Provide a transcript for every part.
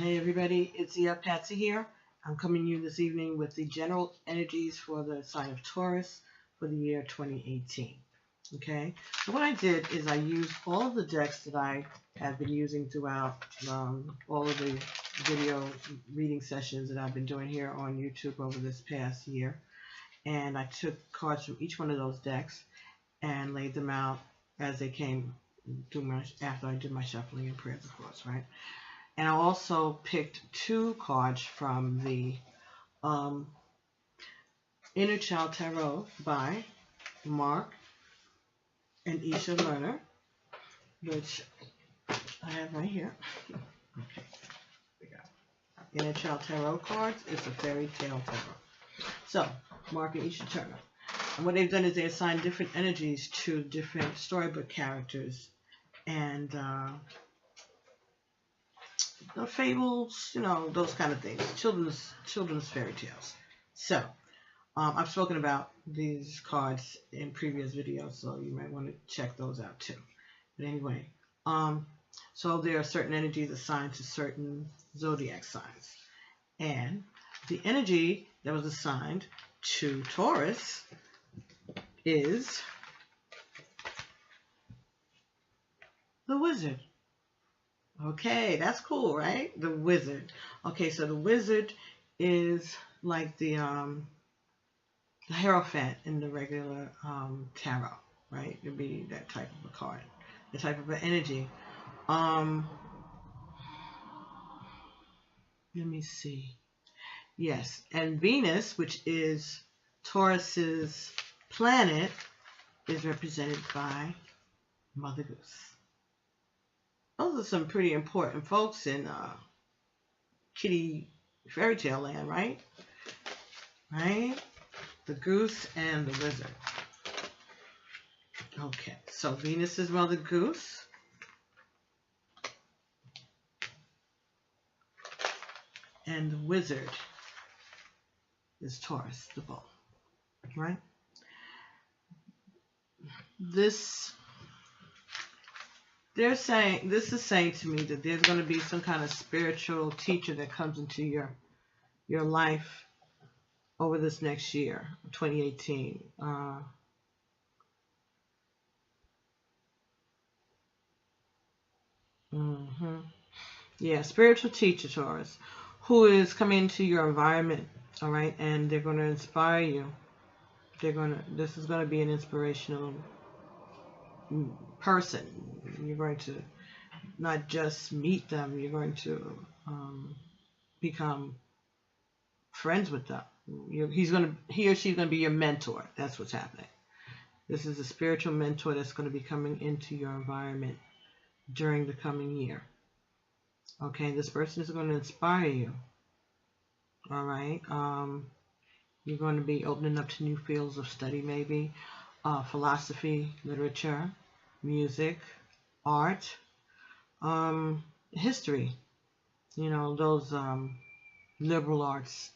Hey everybody, it's Patsy here. I'm coming to you this evening with the general energies for the sign of Taurus for the year 2018. Okay, so what I did is I used all of the decks that I have been using throughout all of the video reading sessions that I've been doing here on YouTube over this past year. And I took cards from each one of those decks and laid them out as they came after I did my shuffling and prayers, of course, right? And I also picked two cards from the Inner Child Tarot by Mark and Isha Lerner, which I have right here. Okay, we got Inner Child Tarot cards. It's a fairy tale tarot. So, Mark and Isha Turner. And what they've done is they assigned different energies to different storybook characters and fables, you know, those kind of things, children's fairy tales. So I've spoken about these cards in previous videos, so you might want to check those out too. But anyway, so there are certain energies assigned to certain zodiac signs, and the energy that was assigned to Taurus is the Wizard. Okay, that's cool, right? The Wizard. Okay, so the Wizard is like the Hierophant in the regular tarot, right? It'd be that type of a card, the type of an energy. Let me see. Yes, and Venus, which is Taurus's planet, is represented by Mother Goose. Those are some pretty important folks in kitty fairy tale land, right? Right? The goose and the wizard. Okay, so Venus is Mother Goose. And the wizard is Taurus, the bull. Right? This is saying to me that there's going to be some kind of spiritual teacher that comes into your life over this next year, 2018. Yeah, spiritual teacher, Taurus, who is coming into your environment, all right, and they're going to inspire you. This is going to be an inspirational person. You're going to not just meet them, you're going to become friends with them. He or she's going to be your mentor. That's what's happening. This is a spiritual mentor that's going to be coming into your environment during the coming year. Okay, this person is going to inspire you. All right. You're going to be opening up to new fields of study, maybe philosophy, literature, music, art, history, you know, those liberal arts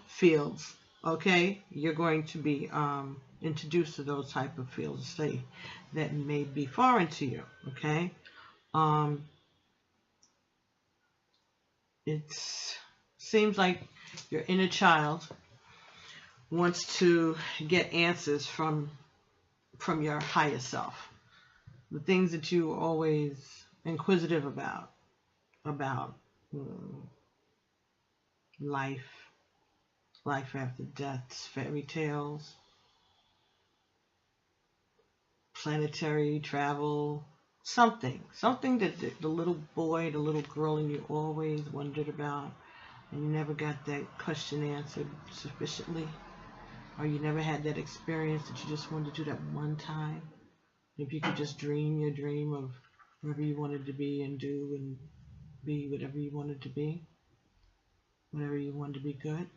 fields. Okay, you're going to be introduced to those type of fields of study that may be foreign to you. Okay, it seems like your inner child wants to get answers from your higher self, the things that you are always inquisitive about life after death, fairy tales, planetary travel, something that the little boy, the little girl in you always wondered about, and you never got that question answered sufficiently. Or you never had that experience that you just wanted to do that one time. If you could just dream your dream of wherever you wanted to be and do and be whatever you wanted to be. Whatever you wanted to be good.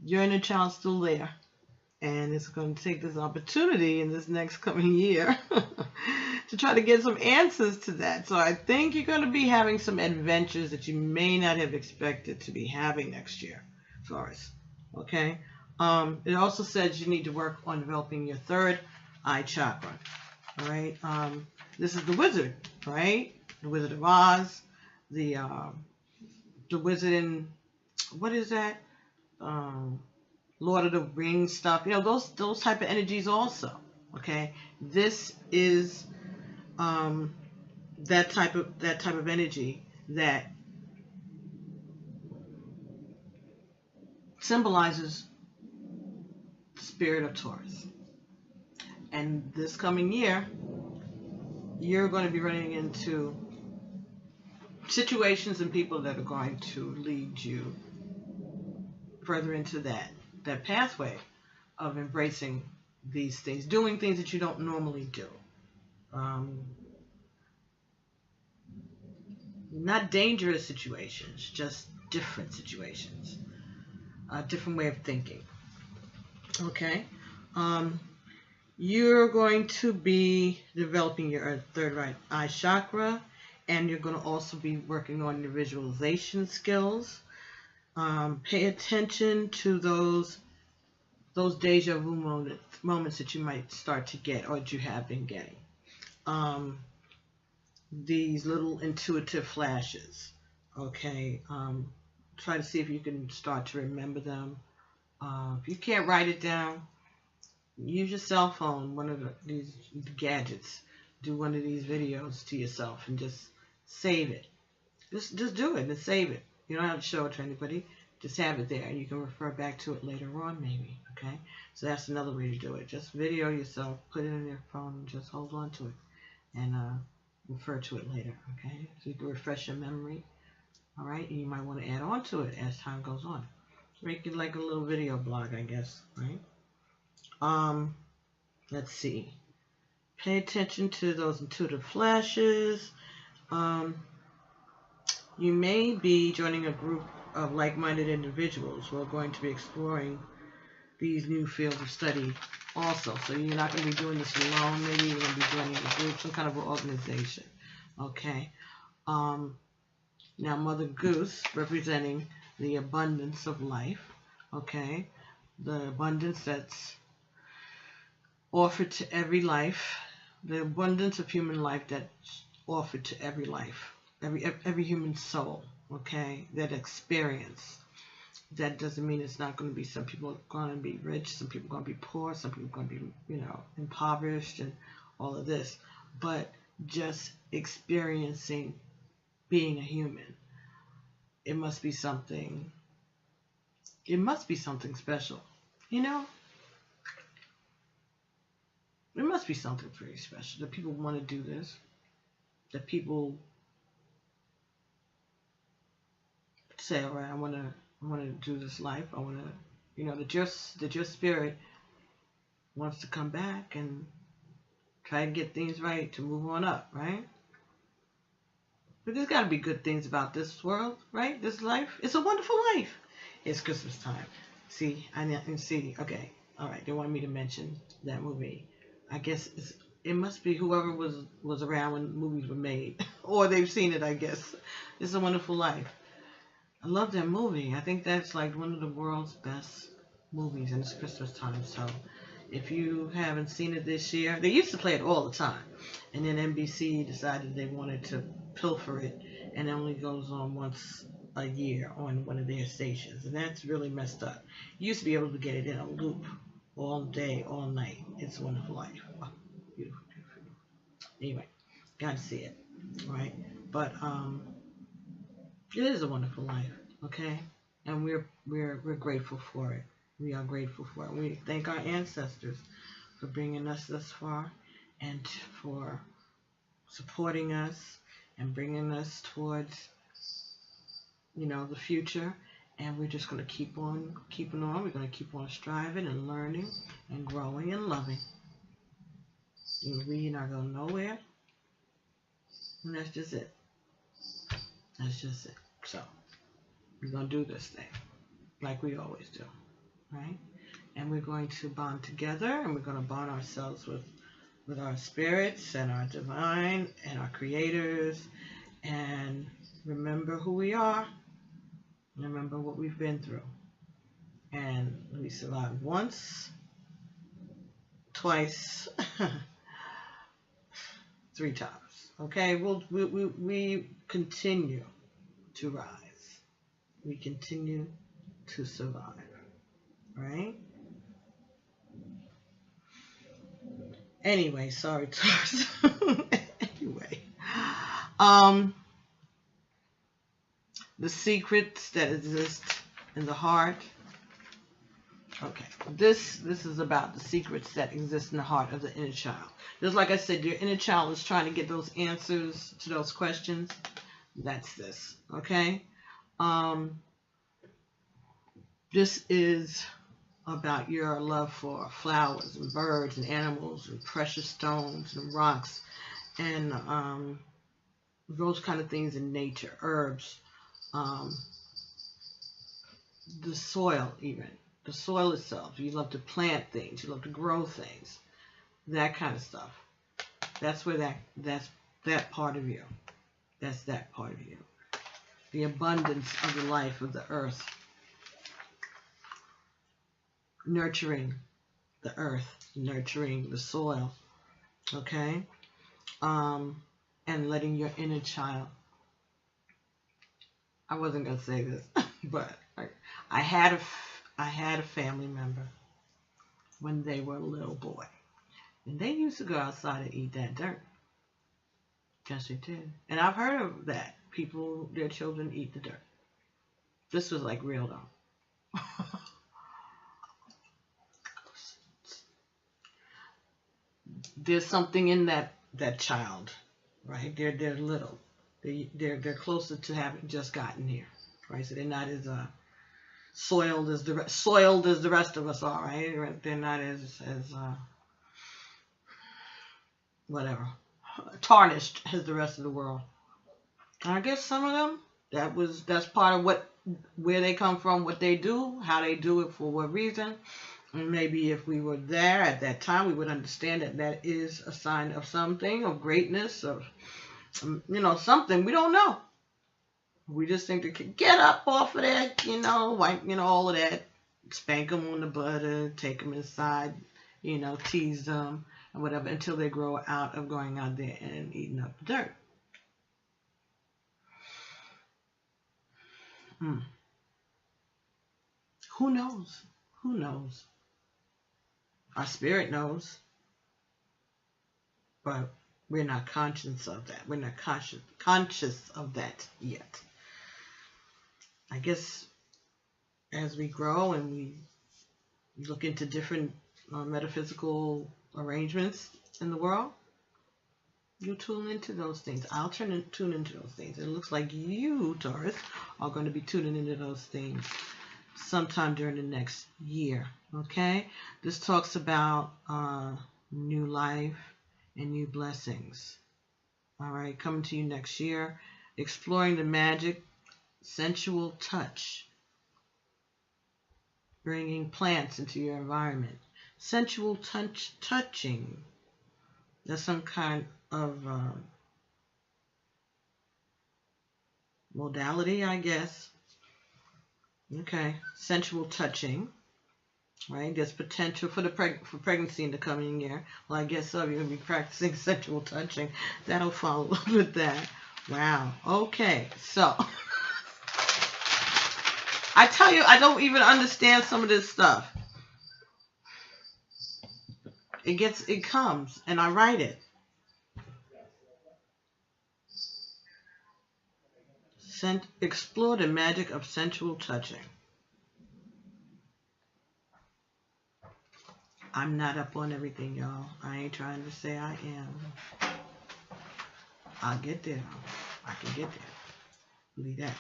Your inner child's still there. And it's going to take this opportunity in this next coming year to try to get some answers to that. So I think you're going to be having some adventures that you may not have expected to be having next year, Taurus. Okay? It also says you need to work on developing your third eye chakra. All right? This is the Wizard. right? The Wizard of Oz, the Wizard in, what is that? Lord of the Rings stuff. You know, those type of energies also. Okay, this is that type of energy that symbolizes the spirit of Taurus. And this coming year, you're going to be running into situations and people that are going to lead you further into that pathway of embracing these things, doing things that you don't normally do. Not dangerous situations, just different situations, a different way of thinking. Okay, you're going to be developing your third eye chakra, and you're going to also be working on your visualization skills. Pay attention to those deja vu moments that you might start to get, or that you have been getting. These little intuitive flashes. Okay, try to see if you can start to remember them. If you can't write it down, use your cell phone, one of these gadgets. Do one of these videos to yourself and just save it. Just do it and save it. You don't have to show it to anybody. Just have it there, and you can refer back to it later on, maybe. Okay, so that's another way to do it. Just video yourself, put it in your phone, and just hold on to it, and refer to it later. Okay, so you can refresh your memory. All right, and you might want to add on to it as time goes on. Make it like a little video blog, I guess. Right. Let's see. Pay attention to those intuitive flashes. You may be joining a group of like-minded individuals who are going to be exploring these new fields of study also. So you're not going to be doing this alone. Maybe you're going to be joining a group, some kind of an organization. Okay. Now, Mother Goose, representing the abundance of life. Okay. The abundance that's offered to every life. The abundance of human life that's offered to every life. Every human soul. Okay, that experience. That doesn't mean it's not going to be, some people are going to be rich, some people are going to be poor, some people are going to be, impoverished and all of this. But just experiencing being a human, it must be something special. It must be something pretty special that people want to do this, that people say, all right, I want to do this life. I want to, that your spirit wants to come back and try to get things right, to move on up, right? But there's got to be good things about this world, right? This life. It's a wonderful life. It's Christmas time. See, okay, all right. They wanted me to mention that movie. I guess it must be whoever was around when movies were made, or they've seen it. I guess It's a Wonderful Life. I love that movie. I think that's like one of the world's best movies, and it's Christmas time. So if you haven't seen it this year, they used to play it all the time, and then NBC decided they wanted to pilfer it, and it only goes on once a year on one of their stations, and that's really messed up. You used to be able to get it in a loop all day, all night. It's a Wonderful Life. Oh, beautiful, beautiful. Anyway, got to see it, right? But it is a wonderful life, okay? And we're grateful for it. We are grateful for it. We thank our ancestors for bringing us this far, and for supporting us and bringing us towards, the future. And we're just going to keep on keeping on. We're going to keep on striving and learning and growing and loving. And we're not going nowhere. And that's just it. That's just it. So, we're going to do this thing like we always do, right? And we're going to bond together, and we're going to bond ourselves with our spirits and our divine and our creators, and remember who we are, remember what we've been through. And we survived once, twice, 3 times. Okay, we continue to rise. We continue to survive. Right? Anyway, sorry, Taurus. Anyway, the secrets that exist in the heart. Okay, this is about the secrets that exist in the heart of the inner child. Just like I said, your inner child is trying to get those answers to those questions. That's this. Okay. This is about your love for flowers and birds and animals and precious stones and rocks and those kind of things in nature, herbs, the soil even. The soil itself. You love to plant things. You love to grow things. That kind of stuff. That's where that's that part of you. That's that part of you. The abundance of the life of the earth. Nurturing the earth. Nurturing the soil. Okay? And letting your inner child. I wasn't going to say this, but I had a family member when they were a little boy. And they used to go outside and eat that dirt. Yes, they did. And I've heard of that. People, their children eat the dirt. This was like real though. There's something in that child, right? They're little. They're closer to having just gotten here, right? So they're not as soiled as the rest of us are, right? They're not as whatever, tarnished as the rest of the world. And I guess some of them, that's part of where they come from, what they do, how they do it, for what reason. And maybe if we were there at that time, we would understand that is a sign of something, of greatness, of something. We don't know. We just think to get up off of that, wipe, all of that, spank them on the butt, take them inside, tease them and whatever until they grow out of going out there and eating up the dirt. Who knows? Who knows? Our spirit knows, but we're not conscious of that. We're not conscious of that yet. I guess as we grow and we look into different metaphysical arrangements in the world, you tune into those things. I'll tune into those things. It looks like you, Taurus, are going to be tuning into those things sometime during the next year. Okay? This talks about new life and new blessings. All right? Coming to you next year. Exploring the magic, sensual touch. Bringing plants into your environment. Sensual touching. That's some kind of modality, I guess. Okay, sensual touching, right? There's potential for for pregnancy in the coming year. Well, I guess so. You're going to be practicing sensual touching. That'll follow with that. Wow. Okay, so I tell you, I don't even understand some of this stuff. It comes, and I write it. Explore the magic of sensual touching. I'm not up on everything, y'all. I ain't trying to say I am. I'll get there. I can get there. Believe that.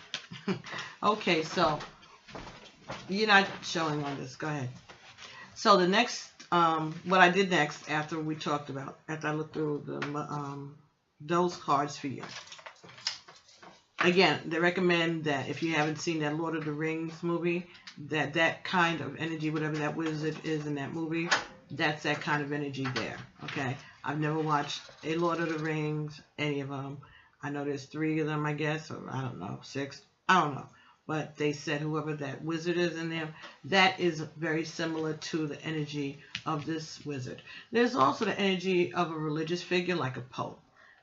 Okay, so you're not showing on this. Go ahead. So the next, what I did next after we talked about, after I looked through those cards for you. Again, they recommend that if you haven't seen that Lord of the Rings movie, that kind of energy, whatever that wizard is in that movie, that's that kind of energy there, okay? I've never watched a Lord of the Rings, any of them. I know there's 3 of them, I guess, or I don't know, 6. I don't know. But they said whoever that wizard is in there, that is very similar to the energy of this wizard. There's also the energy of a religious figure like a pope.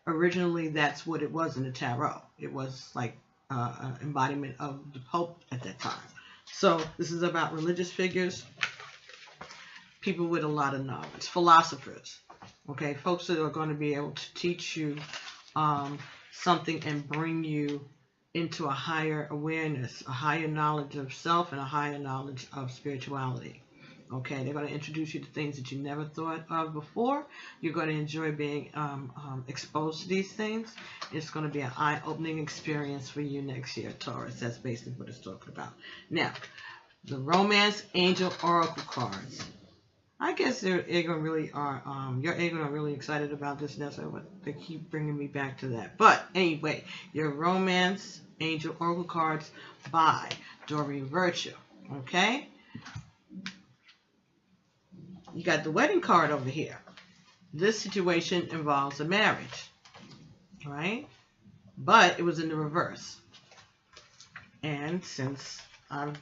originally that's what it was in the tarot. It was like an embodiment of the Pope at that time. So this is about religious figures, people with a lot of knowledge, philosophers, okay, folks that are going to be able to teach you something and bring you into a higher awareness, a higher knowledge of self, and a higher knowledge of spirituality. Okay, they're going to introduce you to things that you never thought of before. You're going to enjoy being exposed to these things. It's going to be an eye-opening experience for you next year, Taurus. That's basically what it's talking about. Now, the Romance Angel Oracle cards. I guess your ego really are really excited about this. That's what they keep bringing me back to that. But anyway, your Romance Angel Oracle cards by Doreen Virtue. Okay, you got the wedding card over here. This situation involves a marriage, right? But it was in the reverse. And since I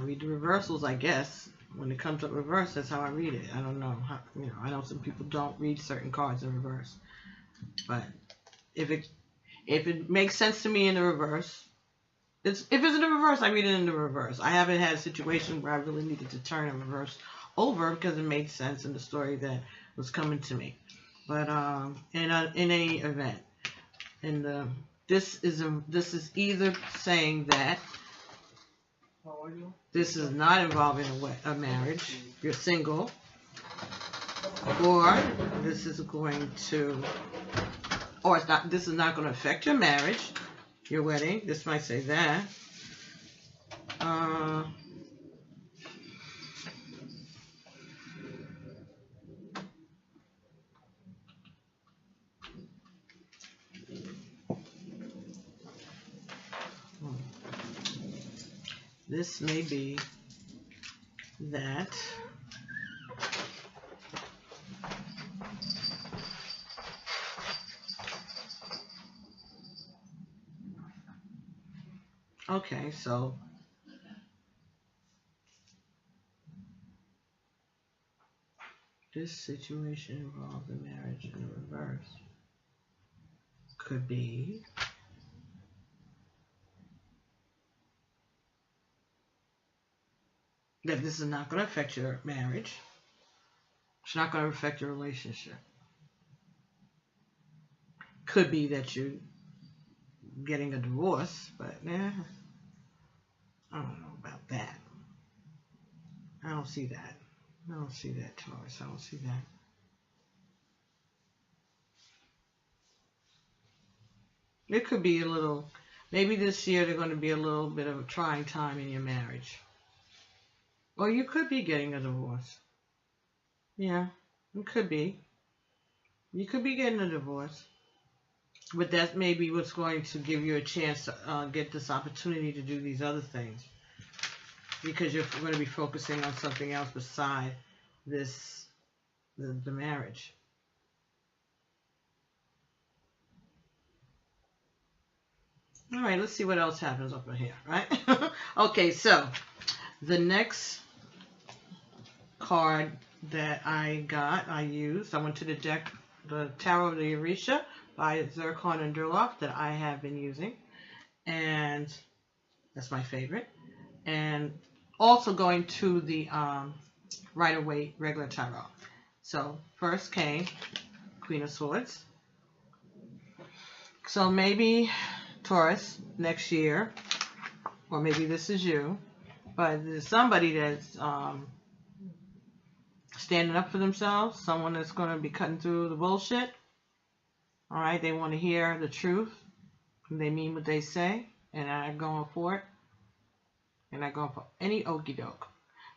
read the reversals, I guess. When it comes up reverse, that's how I read it. I don't know how, I know some people don't read certain cards in reverse, but if it makes sense to me in the reverse, if it's in the reverse, I read it in the reverse. I haven't had a situation where I really needed to turn a reverse over because it made sense in the story that was coming to me. But in any event, this is either saying that this is not involving a marriage, you're single, or this is going to, or it's not. This is not going to affect your marriage, your wedding. This might say that. This may be that okay, so this situation involves a marriage in the reverse. Could be that this is not going to affect your marriage. It's not going to affect your relationship. Could be that you're getting a divorce, but I don't know about that. I don't see that. I don't see that, Taurus. I don't see that. It could be a little, maybe this year they're going to be a little bit of a trying time in your marriage. Or you could be getting a divorce. Yeah, it could be. You could be getting a divorce. But that may be what's going to give you a chance to get this opportunity to do these other things. Because you're going to be focusing on something else beside this, the marriage. All right, let's see what else happens up in here, right? Okay, so the next card that I used, I went to the deck, the Tarot of the Orisha by Zircon and Durloff that I have been using, and that's my favorite. And also going to the Rider-Waite regular tarot. So first came Queen of Swords. So maybe Taurus next year, or maybe this is you, but there's somebody that's standing up for themselves, someone that's going to be cutting through the bullshit. All right, they want to hear the truth, and they mean what they say, and I'm going for it, and I'm going for any okie doke.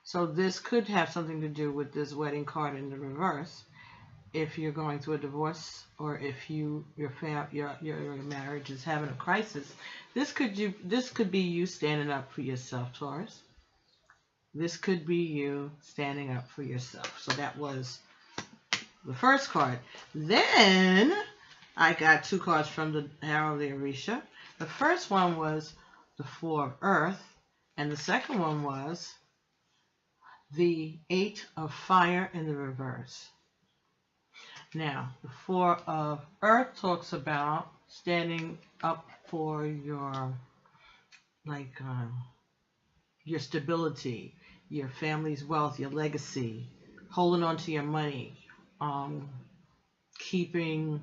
So this could have something to do with this wedding card in the reverse. If you're going through a divorce, or if your marriage is having a crisis, this could be you standing up for yourself, Taurus. This could be you standing up for yourself. So that was the first card. Then I got two cards from the Tarot of the Orisha. The first one was the Four of Earth, and the second one was the Eight of Fire in the reverse. Now, the Four of Earth talks about standing up for your, like, your stability, your family's wealth, your legacy, holding on to your money, keeping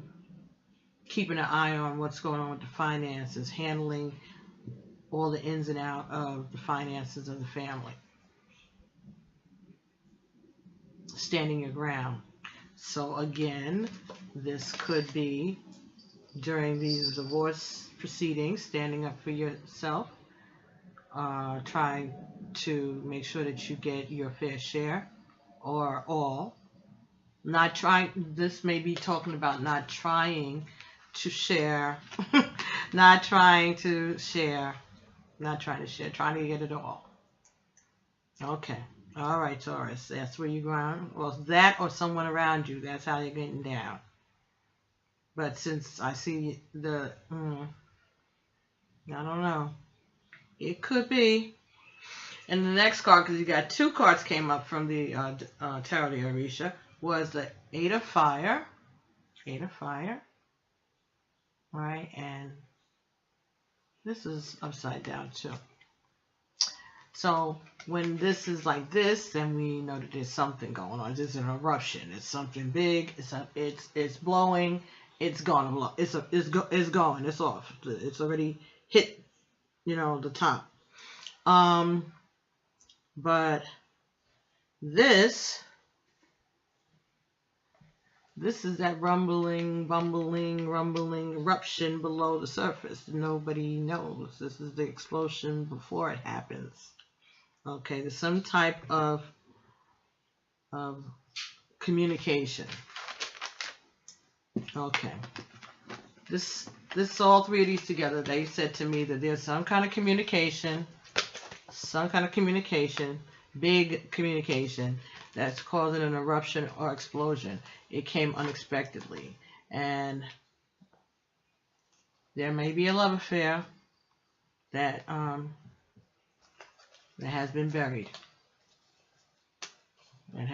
an eye on what's going on with the finances, handling all the ins and outs of the finances of the family, standing your ground. So again, this could be during these divorce proceedings, standing up for yourself, trying to make sure that you get your fair share or all. Not trying, this may be talking about not trying to share, trying to get it all. Okay. All right, Taurus. That's where you're going. Well, that or someone around you. That's how you're getting down. But since I see the, I don't know. It could be. And the next card, because you got two cards came up from the Tarot de Orisha, was the Eight of Fire. Eight of Fire. Right, and this is upside down too. So when this is like this, then we know that there's something going on. There's an eruption. It's something big. It's blowing. It's gonna blow. It's going. It's off. It's already hit, the top. But this is that rumbling, bumbling, eruption below the surface. Nobody knows. This is the explosion before it happens. Okay, there's some type of communication. Okay. This all three of these together, they said to me that there's some kind of communication, big communication, that's causing an eruption or explosion. It came unexpectedly. And there may be a love affair that has been buried. And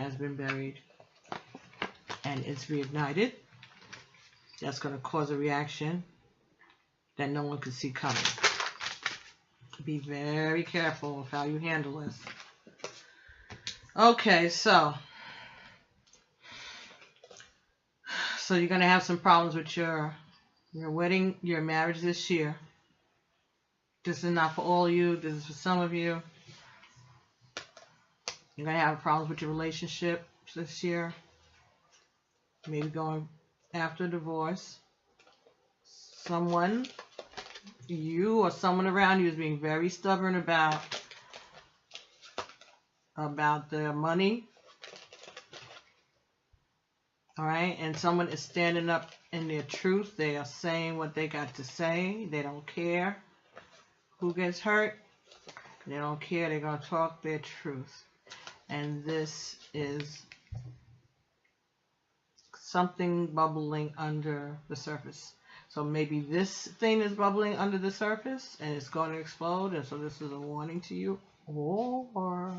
it's reignited. That's going to cause a reaction that no one could see coming. Be very careful of how you handle this. Okay, so you're going to have some problems with your wedding, your marriage this year. This is not for all of you. This is for some of you. You're going to have problems with your relationship this year. Maybe going after divorce. Someone, you or someone around you, is being very stubborn about their money. All right, and someone is standing up in their truth. They are saying what they got to say. They don't care who gets hurt. They don't care. They're going to talk their truth. And this is something bubbling under the surface. So maybe this thing is bubbling under the surface and it's going to explode. And so this is a warning to you. Or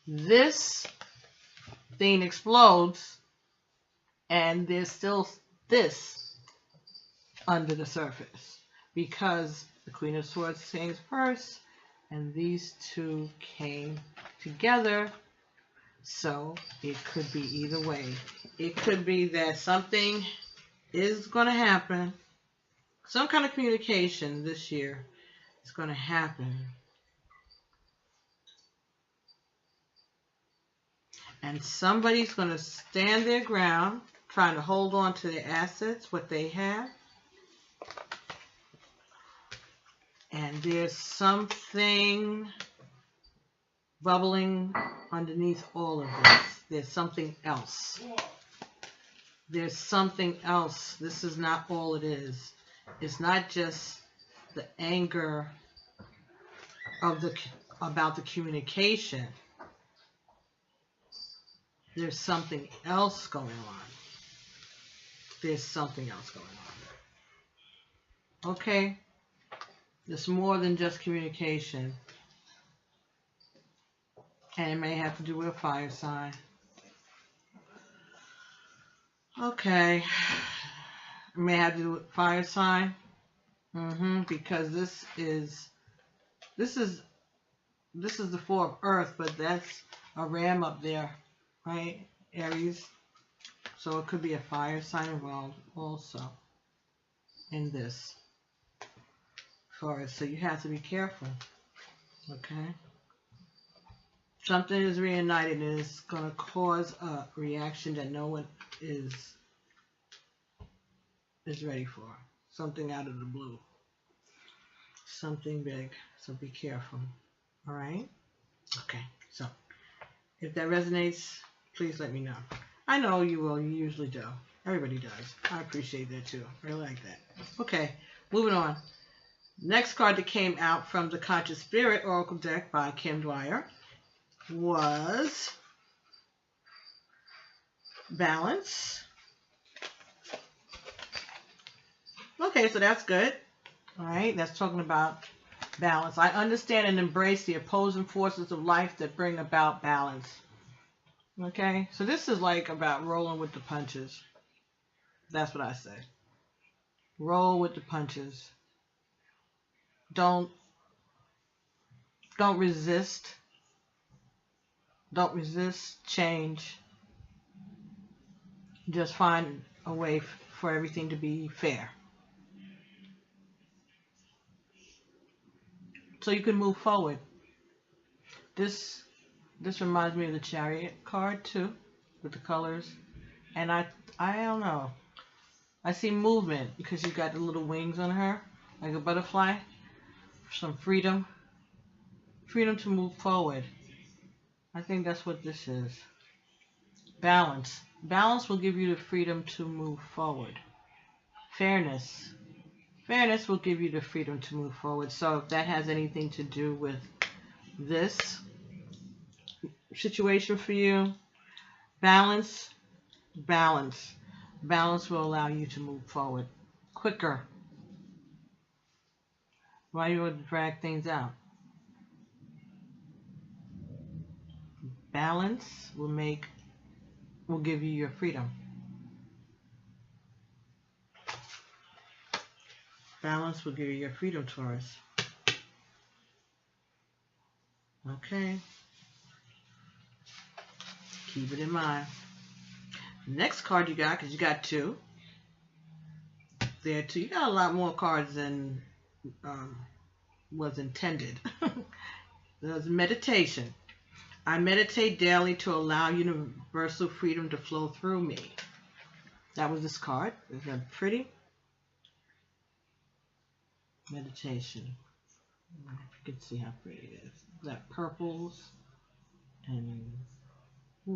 this thing explodes and there's still this under the surface, because the Queen of Swords came first and these two came together. So it could be either way. It could be that something is going to happen. Some kind of communication this year is going to happen. And somebody's going to stand their ground, trying to hold on to their assets, what they have. And there's something bubbling underneath all of this. There's something else. There's something else. This is not all it is. It's not just the anger of about the communication. There's something else going on. There's something else going on. Okay? It's more than just communication. And it may have to do with a fire sign. Okay. I may have to do it fire sign. Because this is the four of earth, but that's a ram up there, right? Aries. So it could be a fire sign involved also in this Taurus. So you have to be careful. Okay. Something is reunited and it's going to cause a reaction that no one is ready for. Something out of the blue. Something big. So be careful. All right? Okay. So if that resonates, please let me know. I know you will. You usually do. Everybody does. I appreciate that too. I really like that. Okay. Moving on. Next card that came out from the Conscious Spirit Oracle deck by Kim Dwyer was Balance. Okay, so that's good. All right, that's talking about balance. I understand and embrace the opposing forces of life that bring about balance. Okay, so this is like about rolling with the punches. That's what I say. Roll with the punches. Don't resist. Don't resist change. Just find a way for everything to be fair. So you can move forward. This reminds me of the Chariot card too, with the colors. And I don't know. I see movement because you got the little wings on her, like a butterfly. Some freedom. Freedom to move forward. I think that's what this is. Balance. Balance will give you the freedom to move forward. Fairness. Fairness will give you the freedom to move forward. So if that has anything to do with this situation for you, balance will allow you to move forward quicker. Why you would drag things out? Balance will give you your freedom. Balance will give you your freedom, Taurus. Okay. Keep it in mind. Next card you got, because you got two. There too. You got a lot more cards than was intended. There's meditation. I meditate daily to allow universal freedom to flow through me. That was this card. Isn't that pretty? Meditation. You can see how pretty it is. Got purples and I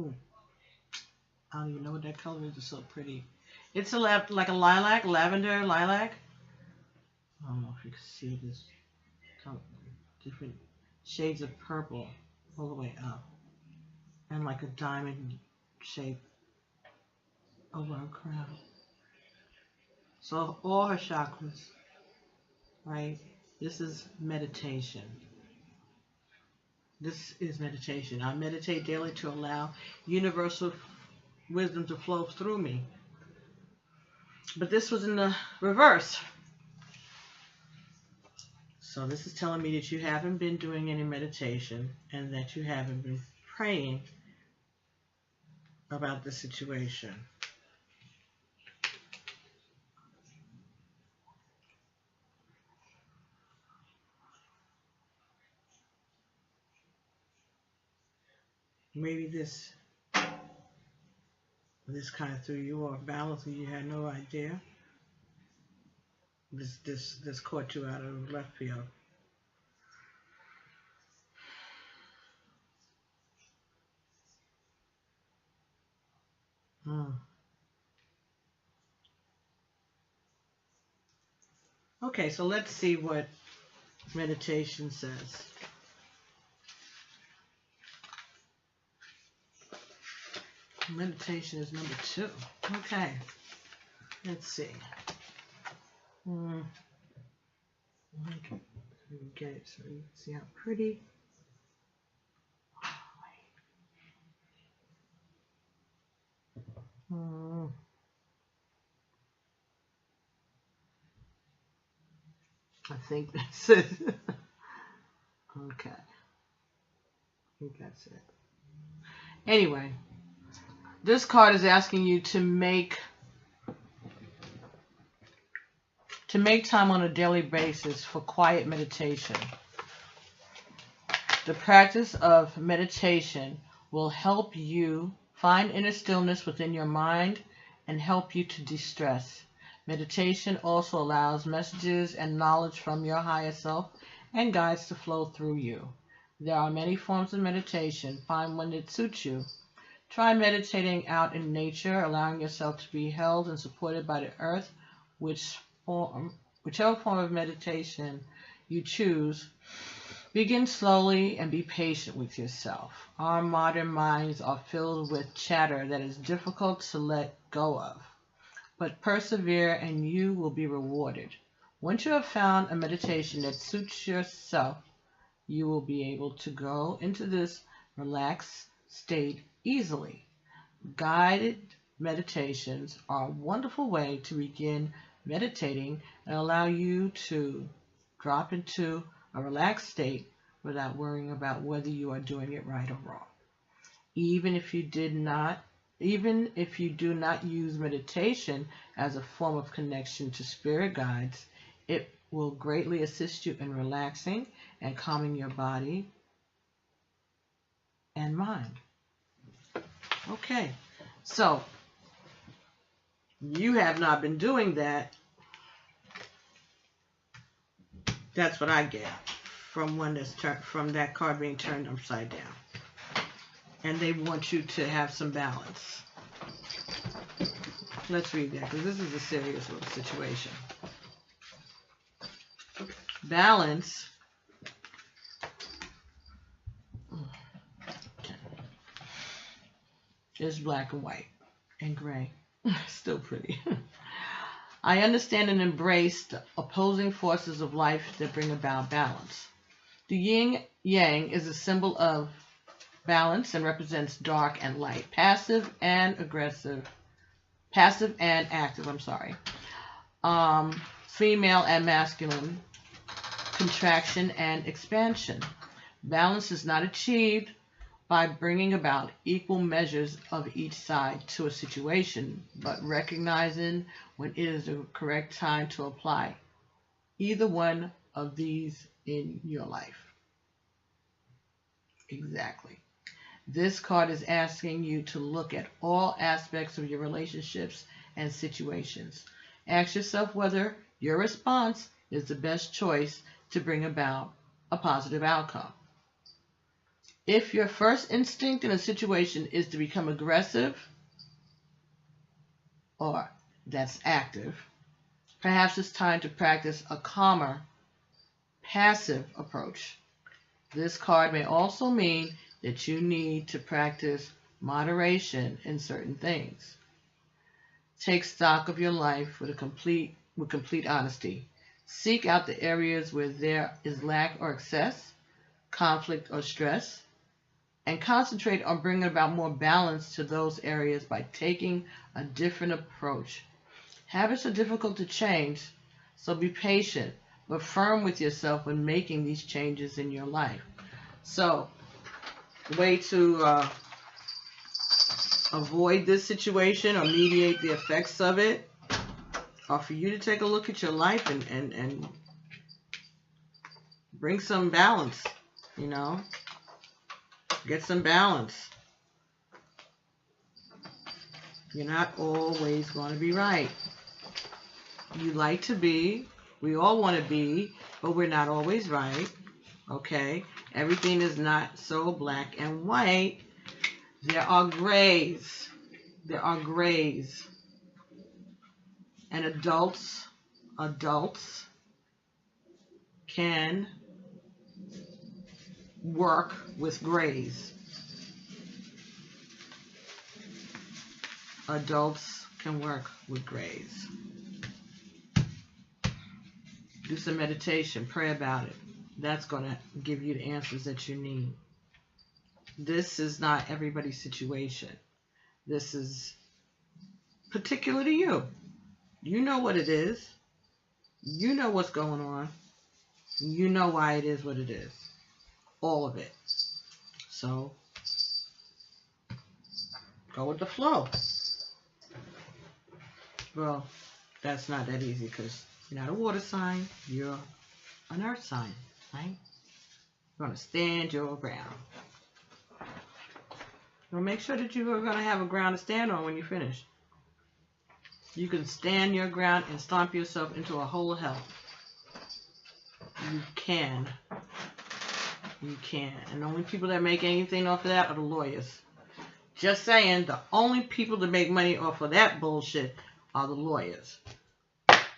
don't even know what that color is. It's so pretty. It's like a lilac, lavender lilac. I don't know if you can see this. Different shades of purple all the way up. And like a diamond shape over her crown. So all her chakras, right? This is meditation. This is meditation. I meditate daily to allow universal wisdom to flow through me. But this was in the reverse. So this is telling me that you haven't been doing any meditation and that you haven't been praying about the situation. Maybe this kind of threw you off balance and you had no idea. This caught you out of left field. Okay, so let's see what meditation says. Meditation is number 2. Okay, let's see. Get it so you can see how pretty. I think that's it. Okay. I think that's it. Anyway, this card is asking you to make time on a daily basis for quiet meditation. The practice of meditation will help you find inner stillness within your mind and help you to de-stress. Meditation also allows messages and knowledge from your higher self and guides to flow through you. There are many forms of meditation. Find one that suits you. Try meditating out in nature, allowing yourself to be held and supported by the earth, whichever form of meditation you choose. Begin slowly and be patient with yourself. Our modern minds are filled with chatter that is difficult to let go of. But persevere and you will be rewarded. Once you have found a meditation that suits yourself, you will be able to go into this relaxed state easily. Guided meditations are a wonderful way to begin meditating and allow you to drop into a relaxed state without worrying about whether you are doing it right or wrong. Even if you do not use meditation as a form of connection to spirit guides, it will greatly assist you in relaxing and calming your body and mind. Okay, so you have not been doing that. That's what I get from from that card being turned upside down. And they want you to have some balance. Let's read that, because this is a serious little situation. Balance is black and white and gray. Still pretty. I understand and embrace the opposing forces of life that bring about balance. The yin-yang is a symbol of balance and represents dark and light, passive and active, female and masculine, contraction and expansion. Balance is not achieved by bringing about equal measures of each side to a situation, but recognizing when it is the correct time to apply either one of these in your life. Exactly. This card is asking you to look at all aspects of your relationships and situations. Ask yourself whether your response is the best choice to bring about a positive outcome. If your first instinct in a situation is to become aggressive, or that's active, perhaps it's time to practice a calmer, passive approach. This card may also mean that you need to practice moderation in certain things. Take stock of your life with complete honesty. Seek out the areas where there is lack or excess, conflict or stress, and concentrate on bringing about more balance to those areas by taking a different approach. Habits are difficult to change, so be patient but firm with yourself when making these changes in your life. So, the way to avoid this situation or mediate the effects of it are for you to take a look at your life and bring some balance, you know. Get some balance. You're not always going to be right. You like to be. We all want to be, but we're not always right. Okay? Everything is not so black and white. There are grays. There are grays. And adults can work with grays. Adults can work with grays. Do some meditation, pray about it. That's going to give you the answers that you need. This is not everybody's situation. This is particular to you. You know what it is. You know what's going on. You know why it is what it is. All of it. So, go with the flow. Well, that's not that easy because you're not a water sign. You're an earth sign, right? You're going to stand your ground. Well, make sure that you're going to have a ground to stand on when you finish. You can stand your ground and stomp yourself into a hole of hell. You can. You can. And the only people that make anything off of that are the lawyers. Just saying, the only people that make money off of that bullshit are the lawyers.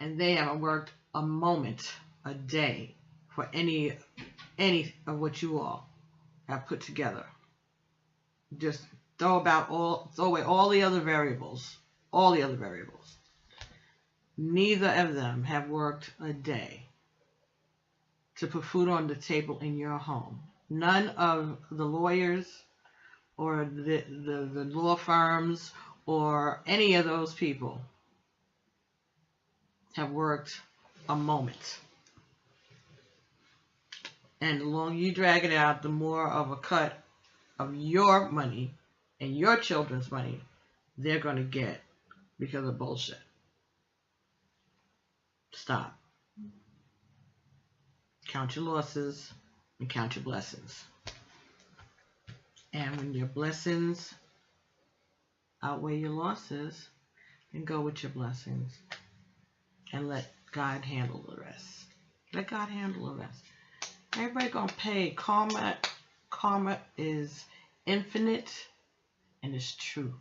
And they haven't worked a moment a day for any of what you all have put together. Just throw away all the other variables. All the other variables. Neither of them have worked a day to put food on the table in your home. None of the lawyers or the law firms or any of those people have worked a moment. And the longer you drag it out, the more of a cut of your money and your children's money they're going to get because of bullshit. Stop. Count your losses and count your blessings. And when your blessings outweigh your losses, then go with your blessings and let God handle the rest. Let God handle the rest. Everybody gonna pay. Karma is infinite and it's true.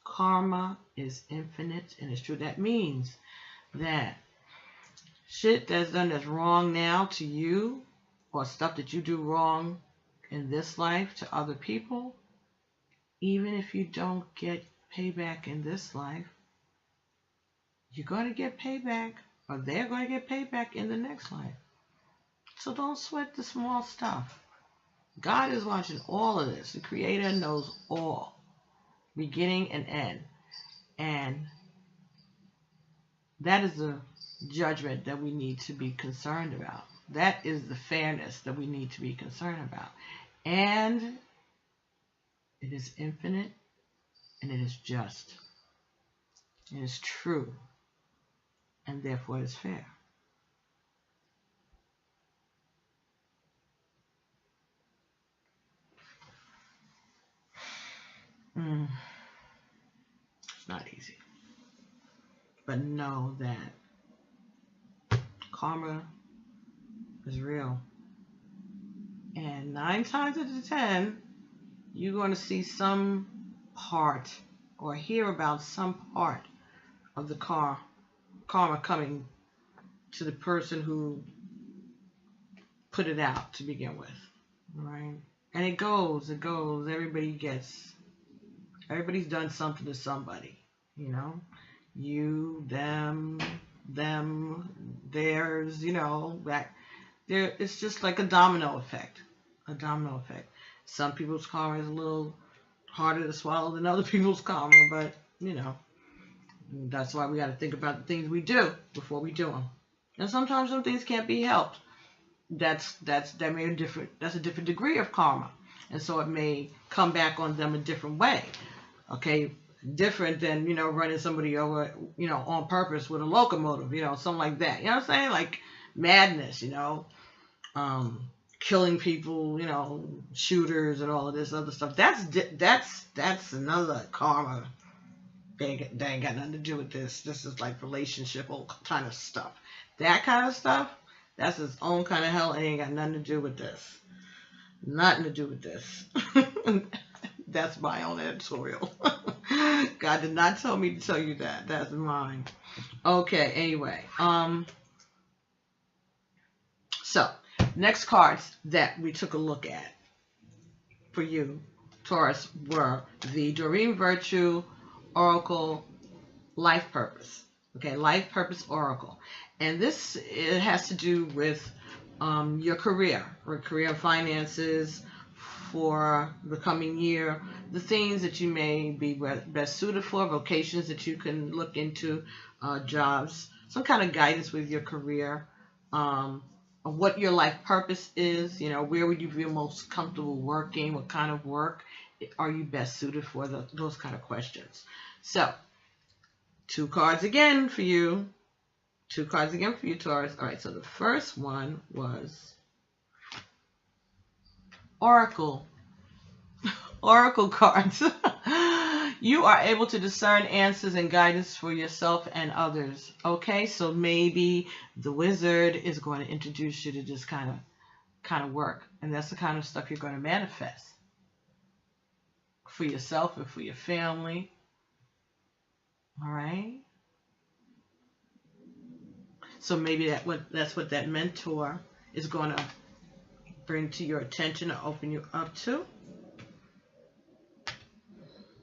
Karma is infinite and it's true. That means that shit that's done that's wrong now to you, or stuff that you do wrong in this life to other people, even if you don't get payback in this life, you're going to get payback, or they're going to get payback in the next life. So don't sweat the small stuff. God is watching all of this. The Creator knows all, beginning and end. And that is the judgment that we need to be concerned about. That is the fairness that we need to be concerned about. And it is infinite and it is just. It is true. And therefore it is fair. It's not easy. But know that karma is real. And 9 times out of 10, you're going to see some part or hear about some part of the karma coming to the person who put it out to begin with. Right? And it goes. Everybody's done something to somebody. You know? You, them, theirs, you know, that there, it's just like a domino effect. A domino effect. Some people's karma is a little harder to swallow than other people's karma, but you know, that's why we got to think about the things we do before we do them. And sometimes some things can't be helped. That's a different degree of karma, and so it may come back on them a different way. Okay. Different than, you know, running somebody over, you know, on purpose with a locomotive, you know, something like that. You know what I'm saying? Like madness, you know, killing people, you know, shooters and all of this other stuff. That's another karma. They ain't got nothing to do with this. This is like relationship, all kind of stuff. That kind of stuff, that's its own kind of hell. It ain't got nothing to do with this. Nothing to do with this. That's my own editorial. God did not tell me to tell you that. That's mine. Okay, anyway. So, next cards that we took a look at for you, Taurus, were the Doreen Virtue Oracle Life Purpose. Okay, Life Purpose Oracle. And this, it has to do with your career, or career finances, for the coming year, the things that you may be best suited for, vocations that you can look into, jobs, some kind of guidance with your career, of what your life purpose is. You know, where would you feel most comfortable working? What kind of work are you best suited for? Those kind of questions. So, 2 cards again for you. 2 cards again for you, Taurus. All right, so the first one was Oracle. Oracle cards. You are able to discern answers and guidance for yourself and others. Okay, so maybe the wizard is going to introduce you to this kind of work, and that's the kind of stuff you're going to manifest for yourself and for your family. All right. So maybe that's what that mentor is going to bring to your attention or open you up to.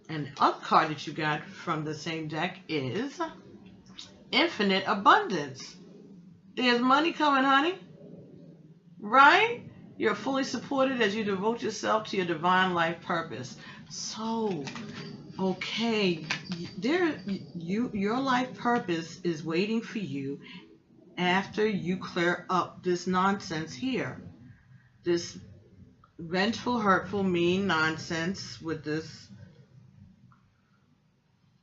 And the other card that you got from the same deck is Infinite Abundance. There's money coming, honey. Right? You're fully supported as you devote yourself to your divine life purpose. So, okay, your life purpose is waiting for you after you clear up this nonsense here. This vengeful, hurtful, mean nonsense with this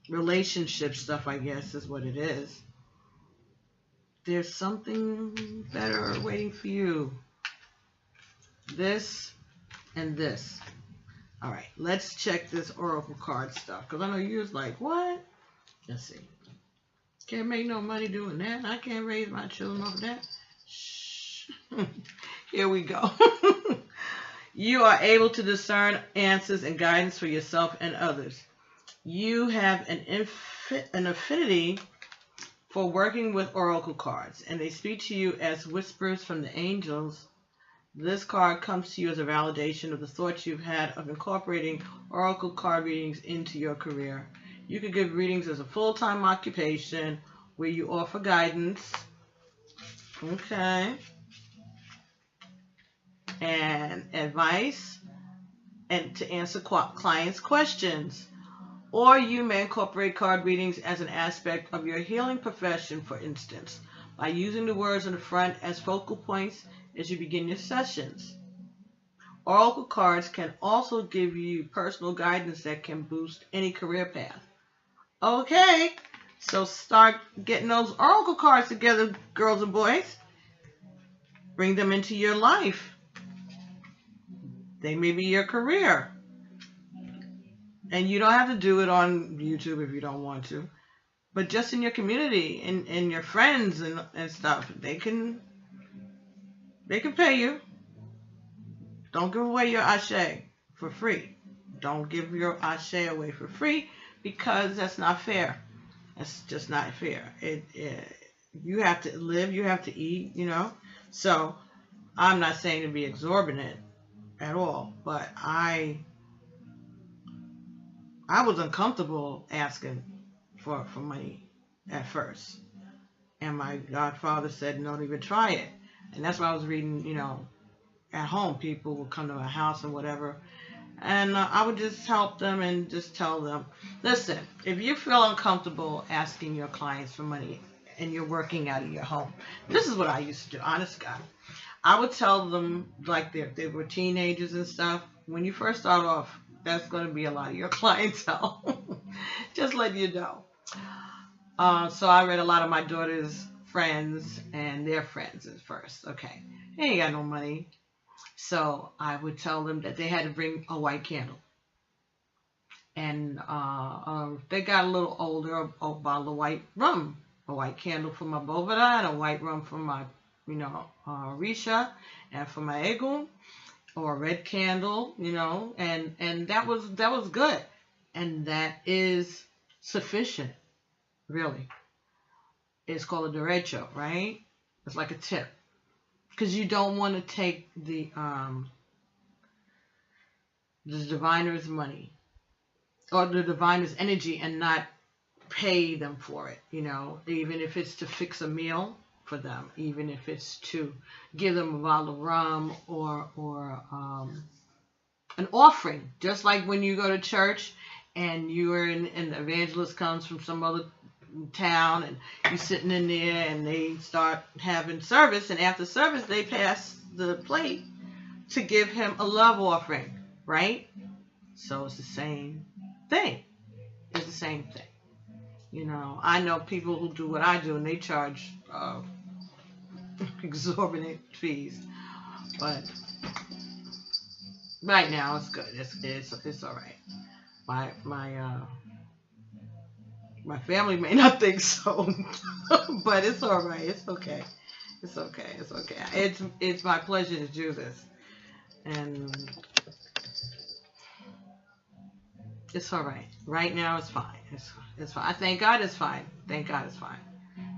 relationship stuff, I guess, is what it is. There's something better waiting for you. This and this. All right, let's check this Oracle card stuff, because I know you was like, what? Let's see. Can't make no money doing that. I can't raise my children off of that. Shh. Here we go. You are able to discern answers and guidance for yourself and others. You have an affinity for working with Oracle cards, and they speak to you as whispers from the angels. This card comes to you as a validation of the thoughts you've had of incorporating Oracle card readings into your career. You could give readings as a full-time occupation where you offer guidance, okay, and advice, and to answer clients' questions. Or you may incorporate card readings as an aspect of your healing profession, for instance, by using the words on the front as focal points as you begin your sessions. Oracle cards can also give you personal guidance that can boost any career path. Okay, so start getting those Oracle cards together, girls and boys. Bring them into your life. They may be your career. And you don't have to do it on YouTube if you don't want to. But just in your community and your friends and stuff, they can pay you. Don't give away your ashe for free. Don't give your ashe away for free, because that's not fair. That's just not fair. You have to live, you have to eat, you know. So I'm not saying to be exorbitant at all, but I was uncomfortable asking for money at first. And my godfather said, don't even try it. And that's why I was reading, you know, at home. People would come to my house and whatever. And I would just help them and just tell them, listen, if you feel uncomfortable asking your clients for money and you're working out of your home, this is what I used to do, honest God. I would tell them, like they were teenagers and stuff, when you first start off, that's going to be a lot of your clientele. Just let you know. So I read a lot of my daughter's friends and their friends at first. Okay, they ain't got no money. So I would tell them that they had to bring a white candle. And they got a little older, a bottle of white rum. A white candle for my Bovada and a white rum for my, you know, Risha and for my Egun. Or a red candle, you know, and that was good. And that is sufficient, really. It's called a derecho, right? It's like a tip. Because you don't want to take the diviner's money or the diviner's energy and not pay them for it, you know, even if it's to fix a meal for them, even if it's to give them a bottle of rum or an offering, just like when you go to church and you are and the evangelist comes from some other in town, and you're sitting in there, and they start having service, and after service, they pass the plate to give him a love offering, right? So it's the same thing. It's the same thing. You know, I know people who do what I do, and they charge exorbitant fees, but right now it's good. It's all right. My family may not think so, but it's all right. It's okay. It's okay. It's okay. It's my pleasure to do this, and it's all right. Right now it's fine. It's fine. Thank God it's fine. Thank God it's fine.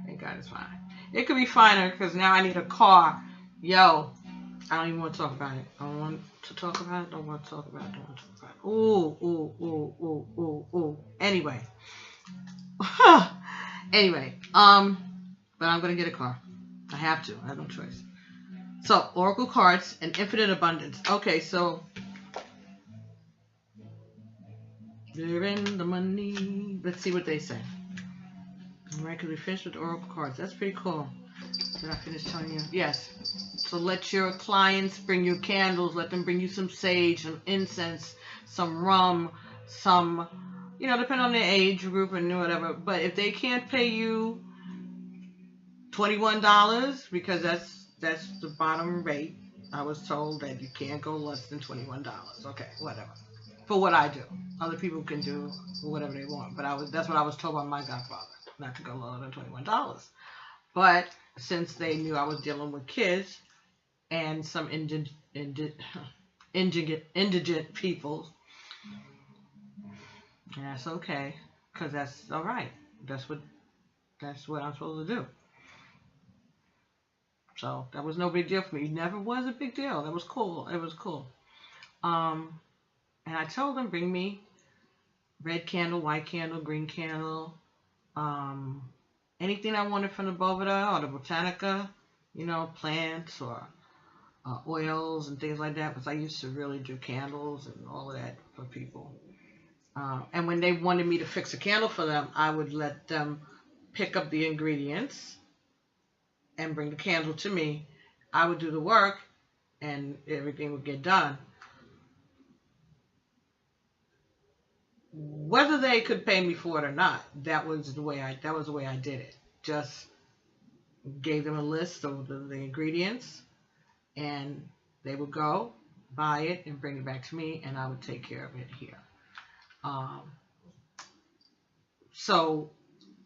Thank God it's fine. It could be finer because now I need a car. Yo, I don't even want to talk about it. I don't want to talk about it. Don't want to talk about it. Don't want to talk about it. Ooh. Anyway. Anyway, but I'm going to get a car. I have to. I have no choice. So, Oracle cards and infinite abundance. Okay, so they're in the money. Let's see what they say. All right, because we finished with the Oracle cards. That's pretty cool. Did I finish telling you? Yes. So let your clients bring you candles. Let them bring you some sage, some incense, some rum, some, you know, depending on their age group and whatever. But if they can't pay you $21, because that's the bottom rate, I was told that you can't go less than $21. Okay, whatever. For what I do. Other people can do whatever they want. But that's what I was told by my godfather, not to go lower than $21. But since they knew I was dealing with kids and some indigent people, that's okay, because that's all right. That's what I'm supposed to do. So that was no big deal for me. It never was a big deal. That was cool. It was cool. And I told them, bring me red candle, white candle, green candle, anything I wanted from the Boveda or the Botanica, you know, plants or oils and things like that, because I used to really do candles and all of that for people. And when they wanted me to fix a candle for them, I would let them pick up the ingredients and bring the candle to me. I would do the work, and everything would get done. Whether they could pay me for it or not, that was the way I did it. Just gave them a list of the ingredients, and they would go buy it and bring it back to me, and I would take care of it here. So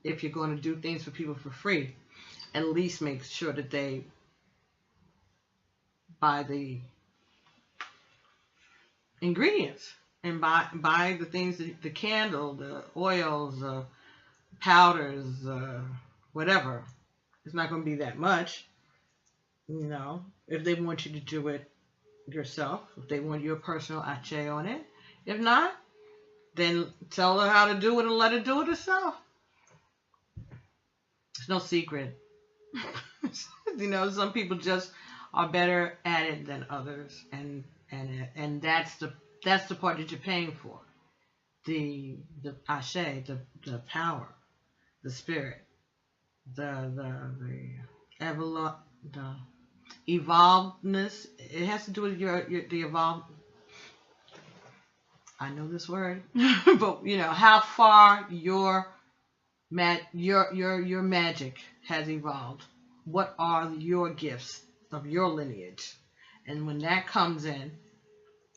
if you're going to do things for people for free, at least make sure that they buy the ingredients and buy the things, the candle, the oils, powders, whatever. It's not going to be that much, you know, if they want you to do it yourself, if they want your personal ache on it. If not, then tell her how to do it and let her do it herself. It's no secret. You know, some people just are better at it than others, and that's the part that you're paying for. The ashe, the power, the spirit, the evolvedness. It has to do with the evolved. I know this word, but you know how far your magic has evolved. What are your gifts of your lineage? And when that comes in,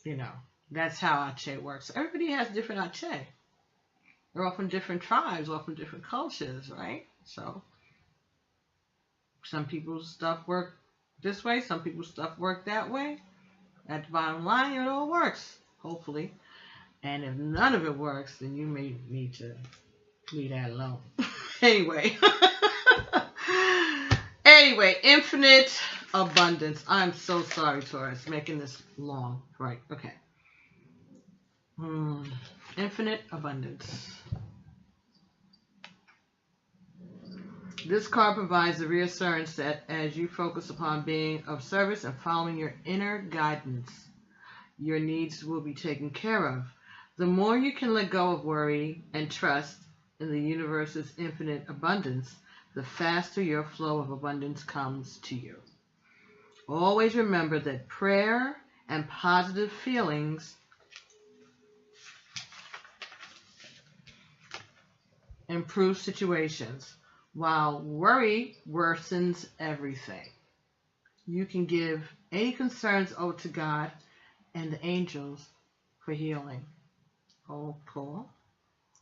you know, that's how Ache works. Everybody has different Ache. They're all from different tribes, all from different cultures, right? So some people's stuff work this way, some people's stuff work that way. At the bottom line, it all works, hopefully. And if none of it works, then you may need to leave that alone. Anyway, infinite abundance. I'm so sorry, Taurus, making this long. Right, okay. Infinite abundance. This card provides the reassurance that as you focus upon being of service and following your inner guidance, your needs will be taken care of. The more you can let go of worry and trust in the universe's infinite abundance, the faster your flow of abundance comes to you. Always remember that prayer and positive feelings improve situations, while worry worsens everything. You can give any concerns over to God and the angels for healing. Oh, cool.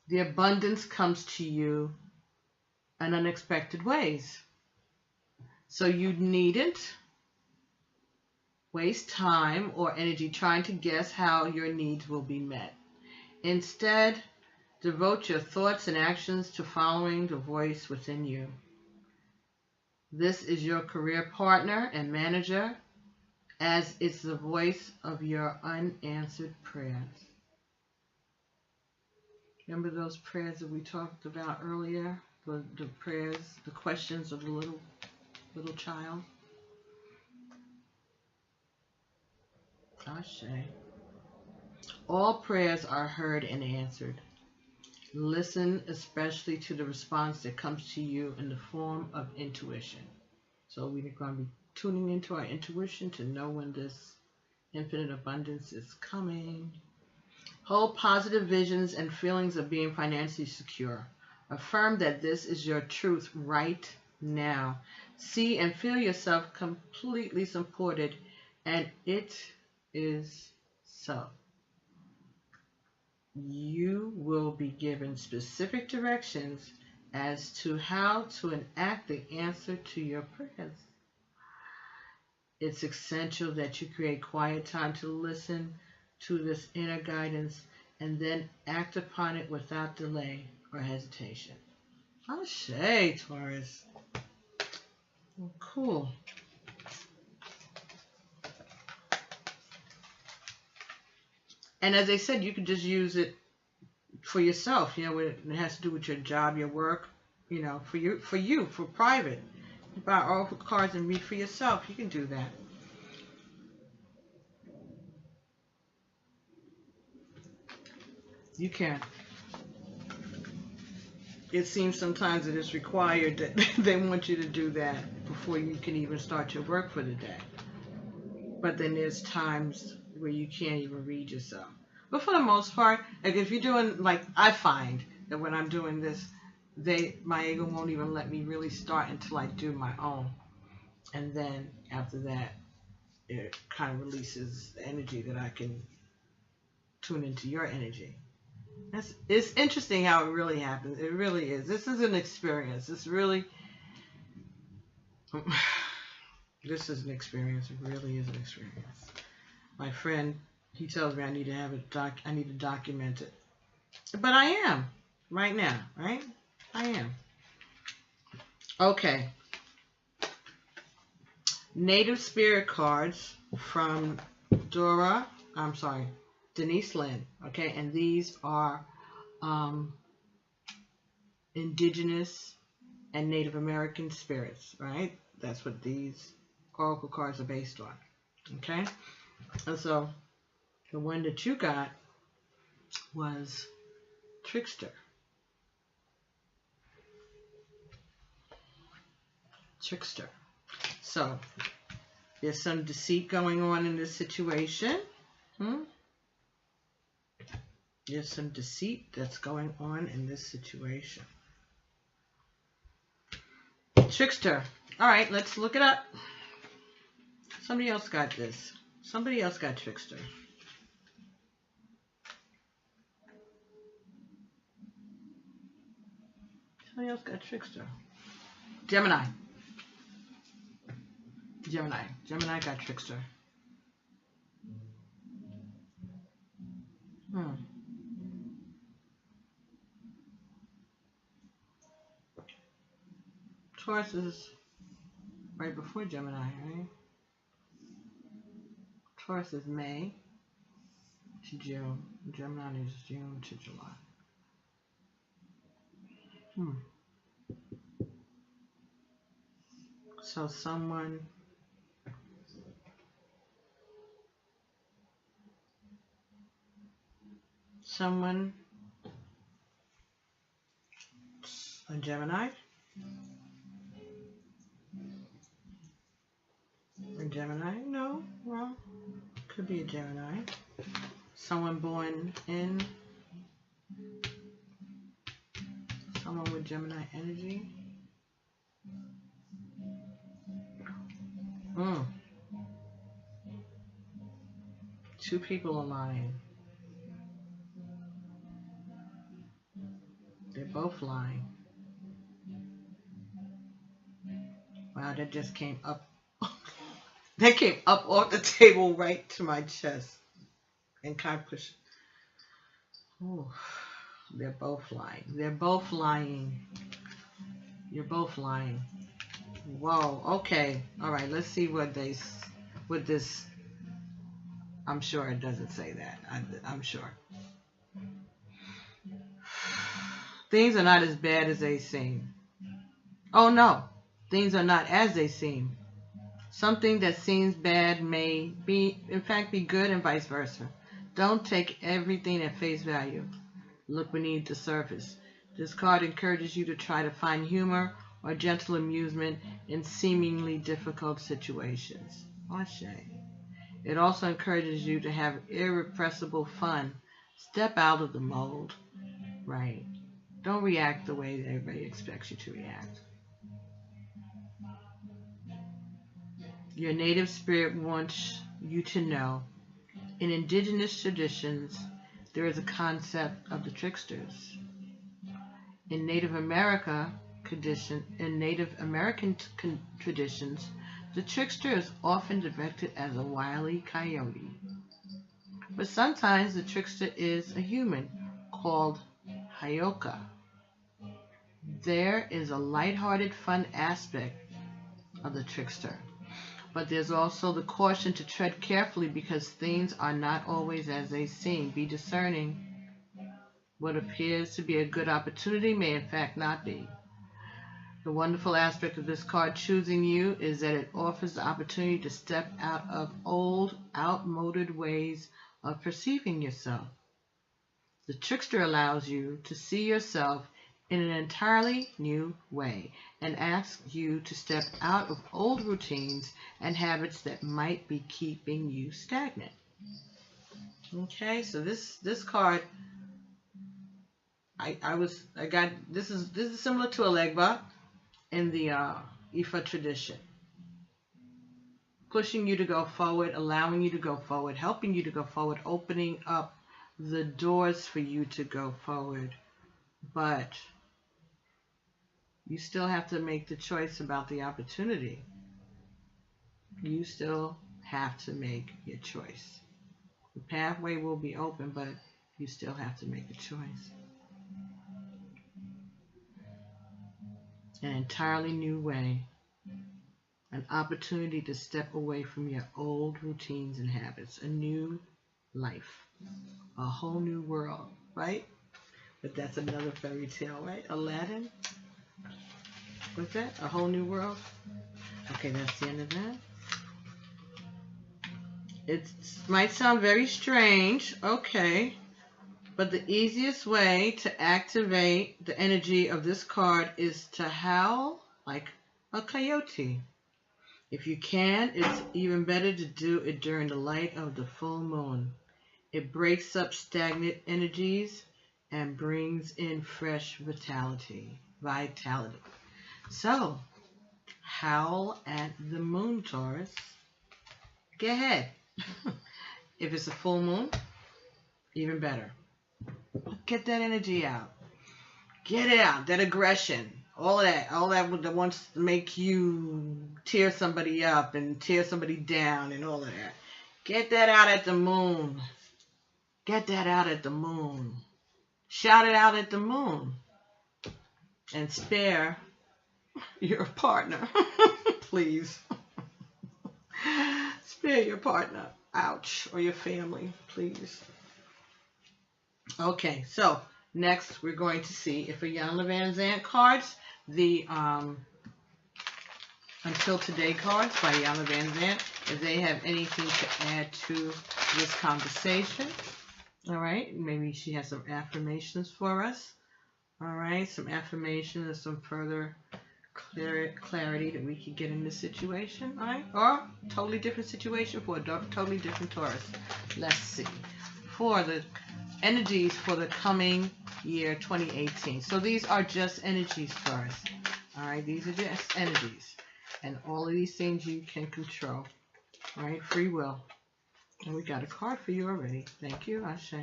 The abundance comes to you in unexpected ways. So you needn't waste time or energy trying to guess how your needs will be met. Instead, devote your thoughts and actions to following the voice within you. This is your career partner and manager, as it's the voice of your unanswered prayers. Remember those prayers that we talked about earlier? The prayers, the questions of the little child? Ashe. All prayers are heard and answered. Listen especially to the response that comes to you in the form of intuition. So we're going to be tuning into our intuition to know when this infinite abundance is coming. Hold positive visions and feelings of being financially secure. Affirm that this is your truth right now. See and feel yourself completely supported, and it is so. You will be given specific directions as to how to enact the answer to your prayers. It's essential that you create quiet time to listen to this inner guidance and then act upon it without delay or hesitation. Ashe, Taurus. Well, cool. And as I said, you could just use it for yourself. You know, it has to do with your job, your work. You know, for private. You buy oracle cards and read for yourself. You can do that. You can. It seems sometimes that it's required that they want you to do that before you can even start your work for the day. But then there's times where you can't even read yourself. But for the most part, like if you're doing, like I find that when I'm doing this, my ego won't even let me really start until I do my own. And then after that, it kind of releases the energy that I can tune into your energy. It's interesting how it really happens. It really is. This is an experience. This is an experience. It really is an experience. My friend, he tells me I need to document it. But I am right now, right? I am. Okay. Native Spirit cards from Denise Lynn. Okay, and these are indigenous and Native American spirits, right? That's what these oracle cards are based on. Okay? And so the one that you got was Trickster. Trickster. So there's some deceit going on in this situation. There's some deceit that's going on in this situation. Trickster. All right, let's look it up. Somebody else got this. Somebody else got Trickster. Somebody else got Trickster. Gemini. Gemini got Trickster. Taurus is right before Gemini, right? Taurus is May to June. Gemini is June to July. So someone A Gemini? A Gemini? No. Well, could be a Gemini. Someone born in... Someone with Gemini energy. Two people are lying. They're both lying. Wow, that just came up. That came up off the table right to my chest. And kind of pushed. Oh, they're both lying. They're both lying. You're both lying. Whoa, okay. All right, let's see what this, I'm sure it doesn't say that. I'm sure. Things are not as bad as they seem. Oh no, things are not as they seem. Something that seems bad may be, in fact, be good and vice versa. Don't take everything at face value. Look beneath the surface. This card encourages you to try to find humor or gentle amusement in seemingly difficult situations. Ashe. It also encourages you to have irrepressible fun. Step out of the mold. Right. Don't react the way that everybody expects you to react. Your native spirit wants you to know, in indigenous traditions, there is a concept of the tricksters. In Native American traditions, the trickster is often depicted as a wily coyote. But sometimes the trickster is a human called Hyoka. There is a lighthearted, fun aspect of the trickster. But there's also the caution to tread carefully because things are not always as they seem. Be discerning. What appears to be a good opportunity may in fact not be. The wonderful aspect of this card choosing you is that it offers the opportunity to step out of old, outmoded ways of perceiving yourself. The trickster allows you to see yourself in an entirely new way and asks you to step out of old routines and habits that might be keeping you stagnant. Okay, so this card, this is similar to a Legba in the Ifa tradition. Pushing you to go forward, allowing you to go forward, helping you to go forward, opening up the doors for you to go forward. But you still have to make the choice about the opportunity. You still have to make your choice. The pathway will be open, but you still have to make a choice. An entirely new way. An opportunity to step away from your old routines and habits. A new life. A whole new world, right? But that's another fairy tale, right? Aladdin? What's that? A whole new world? Okay, that's the end of that. It might sound very strange, okay, but the easiest way to activate the energy of this card is to howl like a coyote. If you can, it's even better to do it during the light of the full moon. It breaks up stagnant energies and brings in fresh vitality. So, howl at the moon, Taurus. Go ahead. If it's a full moon, even better. Get that energy out. Get it out. That aggression. All that that wants to make you tear somebody up and tear somebody down and all of that. Get that out at the moon. Get that out at the moon. Shout it out at the moon. And spare your partner. Please. Spare your partner. Ouch. Or your family. Please. Okay. So, next we're going to see if Iyanla Vanzant cards, the Until Today cards by Iyanla Vanzant, if they have anything to add to this conversation. All right. Maybe she has some affirmations for us. All right, some affirmation and some further clarity that we could get in this situation, all right? Or totally different situation for a totally different Taurus. Let's see. For the energies for the coming year 2018. So these are just energies, Taurus. All right, these are just energies. And all of these things you can control. All right, free will. And we got a card for you already. Thank you, Ashe.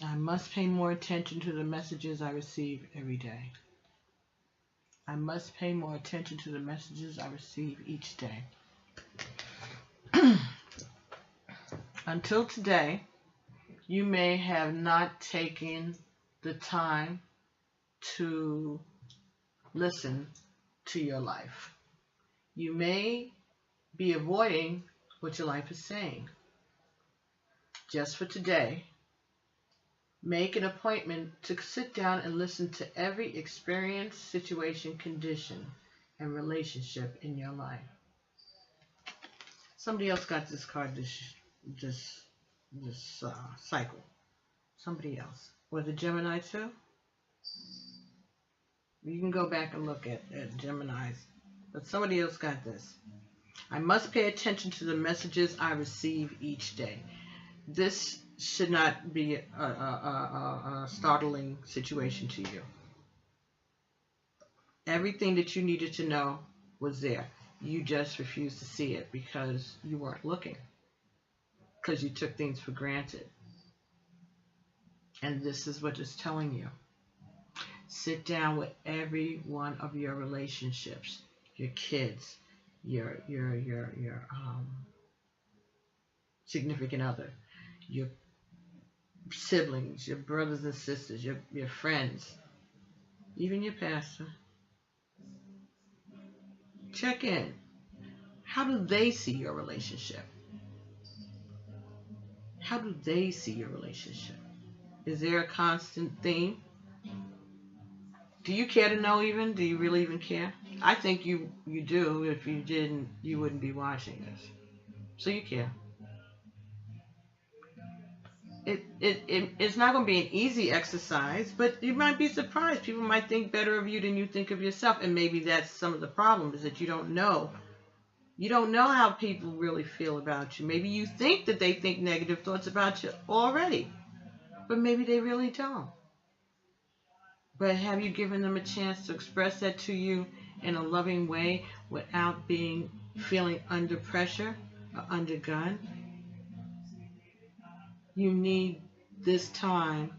I must pay more attention to the messages I receive every day. I must pay more attention to the messages I receive each day. Until today, you may have not taken the time to listen to your life. You may be avoiding what your life is saying. Just for today, make an appointment to sit down and listen to every experience, situation, condition, and relationship in your life. Somebody else got this card this cycle. Somebody else. Was it Gemini too? You can go back and look at Geminis. But somebody else got this. I must pay attention to the messages I receive each day. This should not be a startling situation to you. Everything that you needed to know was there. You just refused to see it because you weren't looking. Because you took things for granted. And this is what it's telling you. Sit down with every one of your relationships, your kids, your significant other, your siblings, your brothers and sisters, your friends, even your pastor. Check in. How do they see your relationship? How do they see your relationship? Is there a constant theme? Do you care to know even? Do you really even care? I think you do. If you didn't, you wouldn't be watching this. So you care. It's not going to be an easy exercise, but you might be surprised. People might think better of you than you think of yourself, and maybe that's some of the problem, is that you don't know. You don't know how people really feel about you. Maybe you think that they think negative thoughts about you already, but maybe they really don't. But have you given them a chance to express that to you in a loving way without feeling under pressure or under gun? You need this time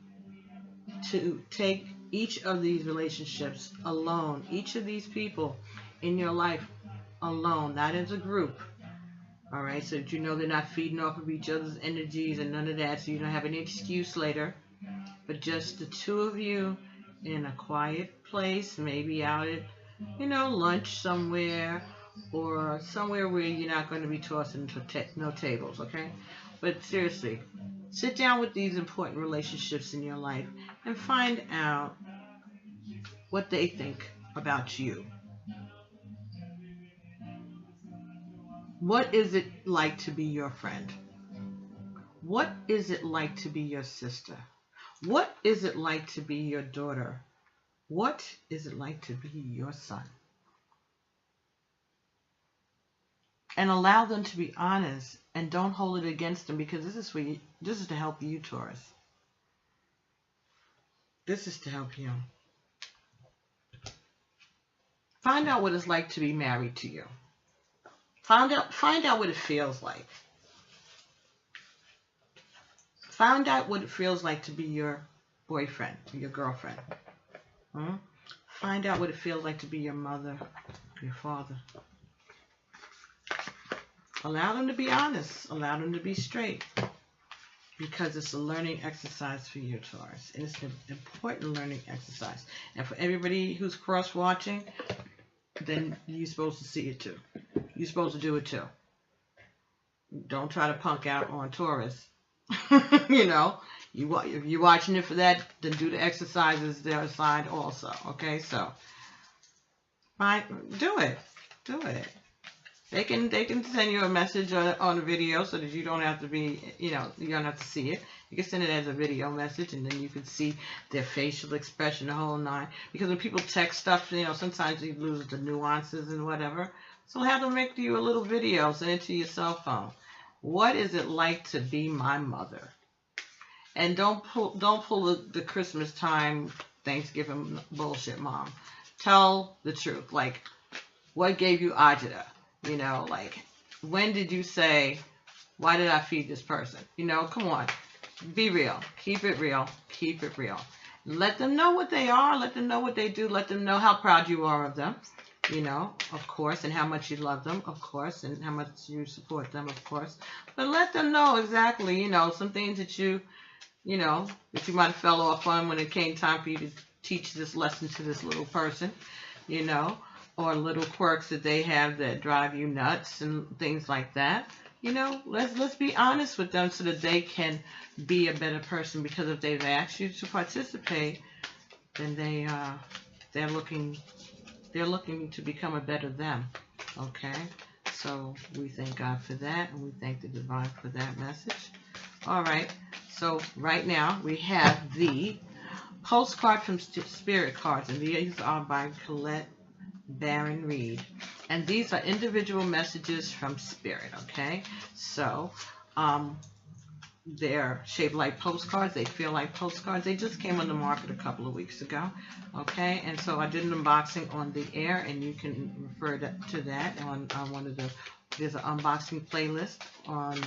to take each of these relationships alone, each of these people in your life alone, not as a group. All right, so that you know they're not feeding off of each other's energies and none of that, so you don't have any excuse later. But just the two of you in a quiet place, maybe out at, lunch somewhere, or somewhere where you're not going to be tossing no tables, okay? But seriously, sit down with these important relationships in your life and find out what they think about you. What is it like to be your friend? What is it like to be your sister? What is it like to be your daughter? What is it like to be your son? And allow them to be honest, and don't hold it against them, because this is to help you, Taurus. This is to help you. Find out what it's like to be married to you. Find out what it feels like. Find out what it feels like to be your boyfriend, your girlfriend. Find out what it feels like to be your mother, your father. Allow them to be honest. Allow them to be straight. Because it's a learning exercise for you, Taurus. And it's an important learning exercise. And for everybody who's cross-watching, then you're supposed to see it too. You're supposed to do it too. Don't try to punk out on Taurus. If you're watching it for that, then do the exercises that are assigned also. Okay, so do it. They can send you a message on a video so that you don't have to be, you don't have to see it. You can send it as a video message, and then you can see their facial expression, the whole nine. Because when people text stuff, sometimes you lose the nuances and whatever. So have them make you a little video, send it to your cell phone. What is it like to be my mother? And don't pull the Christmas time, Thanksgiving bullshit, Mom. Tell the truth. Like, what gave you agita? Like, when did you say, why did I feed this person? Come on. Be real. Keep it real. Keep it real. Let them know what they are. Let them know what they do. Let them know how proud you are of them, of course, and how much you love them, of course, and how much you support them, of course. But let them know exactly, some things that that you might have fell off on when it came time for you to teach this lesson to this little person, or little quirks that they have that drive you nuts and things like that. Let's be honest with them so that they can be a better person, because if they've asked you to participate, then they're looking to become a better them. Okay? So we thank God for that, and we thank the divine for that message. All right. So right now we have the postcard from Spirit Cards, and these are by Colette Baron Reed, and these are individual messages from Spirit. Okay, so they're shaped like postcards. They feel like postcards. They just came on the market a couple of weeks ago. Okay, and so I did an unboxing on the air, and you can refer to that on one of the. There's an unboxing playlist on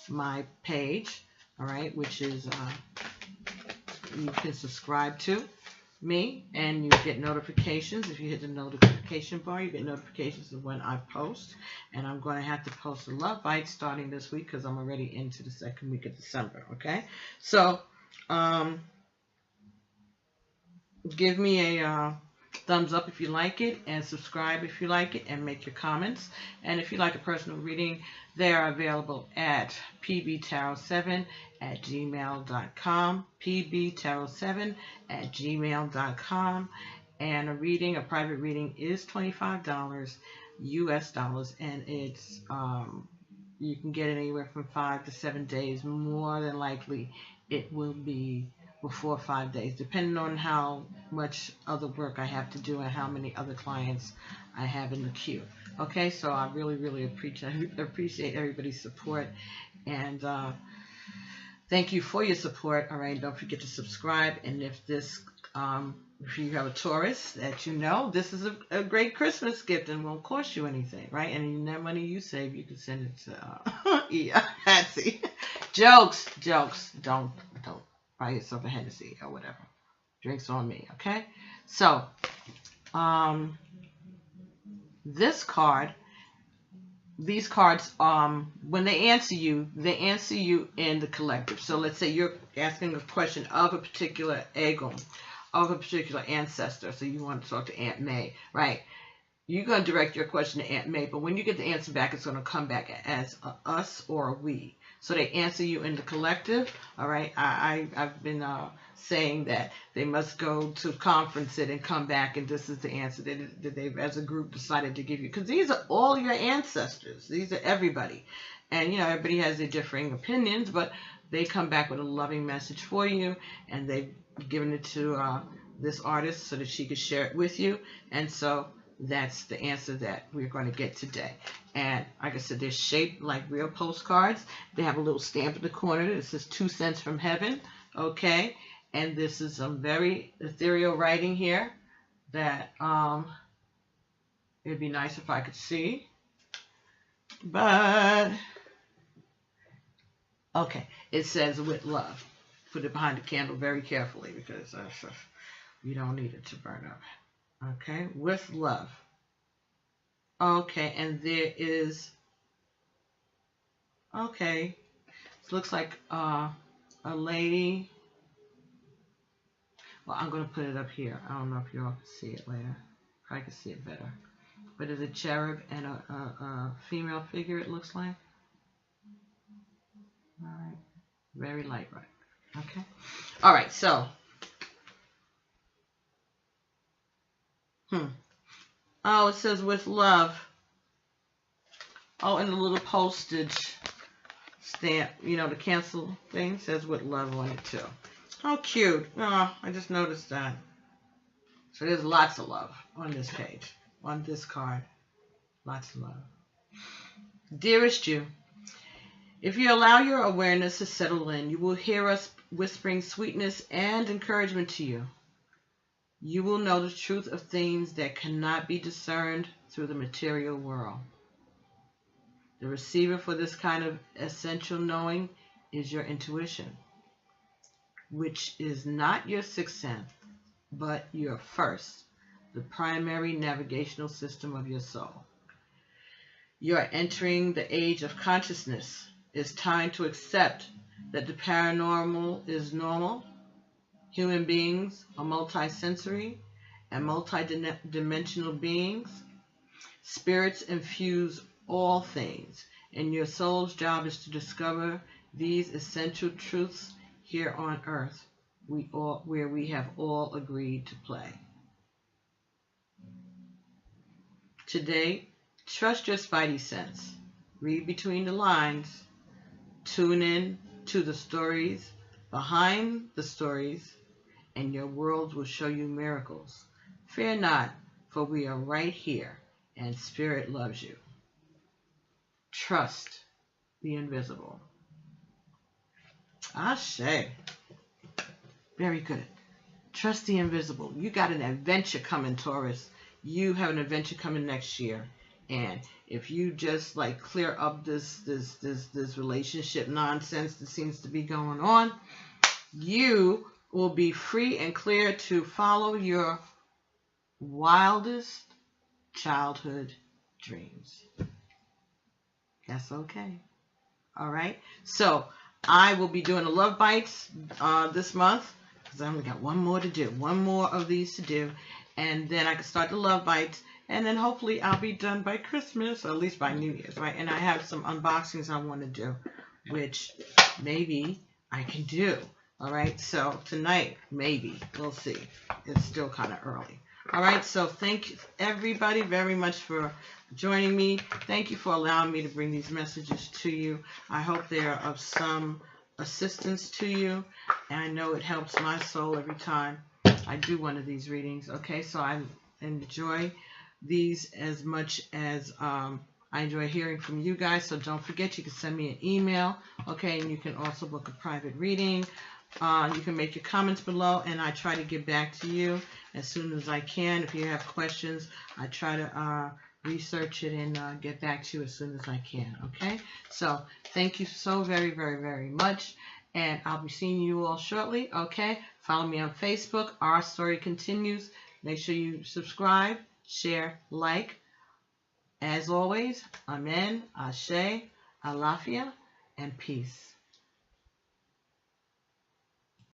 my page. All right, which is you can subscribe to me, and you get notifications. If you hit the notification bar, you get notifications of when I post. And I'm going to have to post a love bite starting this week, because I'm already into the second week of December. Okay, so give me a thumbs up if you like it, and subscribe if you like it, and make your comments. And if you like a personal reading, they are available at pbtarot7@gmail.com, pbtarot7@gmail.com. And a private reading is $25 US dollars, and it's you can get it anywhere from 5 to 7 days. More than likely it will be before 5 days, depending on how much other work I have to do and how many other clients I have in the queue. Okay, so I really appreciate everybody's support, and thank you for your support. All right, don't forget to subscribe, and if you have a Taurus that this is a great Christmas gift and won't cost you anything, right? And that money you save, you can send it to Patsy. Jokes. Don't buy yourself a Hennessy or whatever. Drinks on me, okay? So, these cards, when they answer you in the collective. So let's say you're asking a question of a particular Agum, of a particular ancestor. So you want to talk to Aunt May, right? You're going to direct your question to Aunt May, but when you get the answer back, it's going to come back as a us or a we. So they answer you in the collective, all right? I've been saying that they must go to conference it and come back, and this is the answer that they've, as a group, decided to give you. Because these are all your ancestors. These are everybody. And, everybody has their differing opinions, but they come back with a loving message for you, and they've given it to this artist so that she could share it with you. And so that's the answer that we're going to get today. And like I said, they're shaped like real postcards. They have a little stamp in the corner that says 2 cents from heaven. Okay, and this is some very ethereal writing here that it'd be nice if I could see, but okay, it says with love. Put it behind the candle very carefully, because you don't need it to burn up. Okay, with love. Okay, and there is, okay, it looks like a lady. Well, I'm going to put it up here. I don't know if you all can see it later. I can see it better. But it's a cherub and a female figure, it looks like. All right, very light, right? Okay. All right, so. Oh, it says with love. Oh, and the little postage stamp, you know, the cancel thing says with love on it too. How cute. Oh, I just noticed that. So there's lots of love on this page, on this card. Lots of love. Dearest you, if you allow your awareness to settle in, you will hear us whispering sweetness and encouragement to you. You will know the truth of things that cannot be discerned through the material world. The receiver for this kind of essential knowing is your intuition, which is not your sixth sense, but your first, the primary navigational system of your soul. You are entering the age of consciousness. It's time to accept that the paranormal is normal. Human beings are multisensory and multidimensional beings. Spirits infuse all things, and your soul's job is to discover these essential truths here on earth, where we have all agreed to play. Today, trust your spidey sense. Read between the lines. Tune in to the stories behind the stories, and your world will show you miracles. Fear not, for we are right here, and Spirit loves you. Trust the invisible. Ashe. Very good. Trust the invisible. You got an adventure coming, Taurus. You have an adventure coming next year. And if you just like clear up this relationship nonsense that seems to be going on, you will be free and clear to follow your wildest childhood dreams. That's okay. All right. So I will be doing the love bites this month because I only got one more to do, one more of these to do, and then I can start the love bites. And then hopefully I'll be done by Christmas, or at least by New Year's, right? And I have some unboxings I want to do, which maybe I can do. All right, so tonight, maybe. We'll see. It's still kind of early. All right, so thank you, everybody, very much for joining me. Thank you for allowing me to bring these messages to you. I hope they are of some assistance to you. And I know it helps my soul every time I do one of these readings. Okay, so I enjoy these as much as I enjoy hearing from you guys. So don't forget, you can send me an email, okay, and you can also book a private reading. You can make your comments below, and I try to get back to you as soon as I can. If you have questions, I try to research it and get back to you as soon as I can, okay? So thank you so very, very, very much, and I'll be seeing you all shortly, okay? Follow me on Facebook. Our Story Continues. Make sure you subscribe, share, like. As always, Amen, Ashe, Alafia, and peace.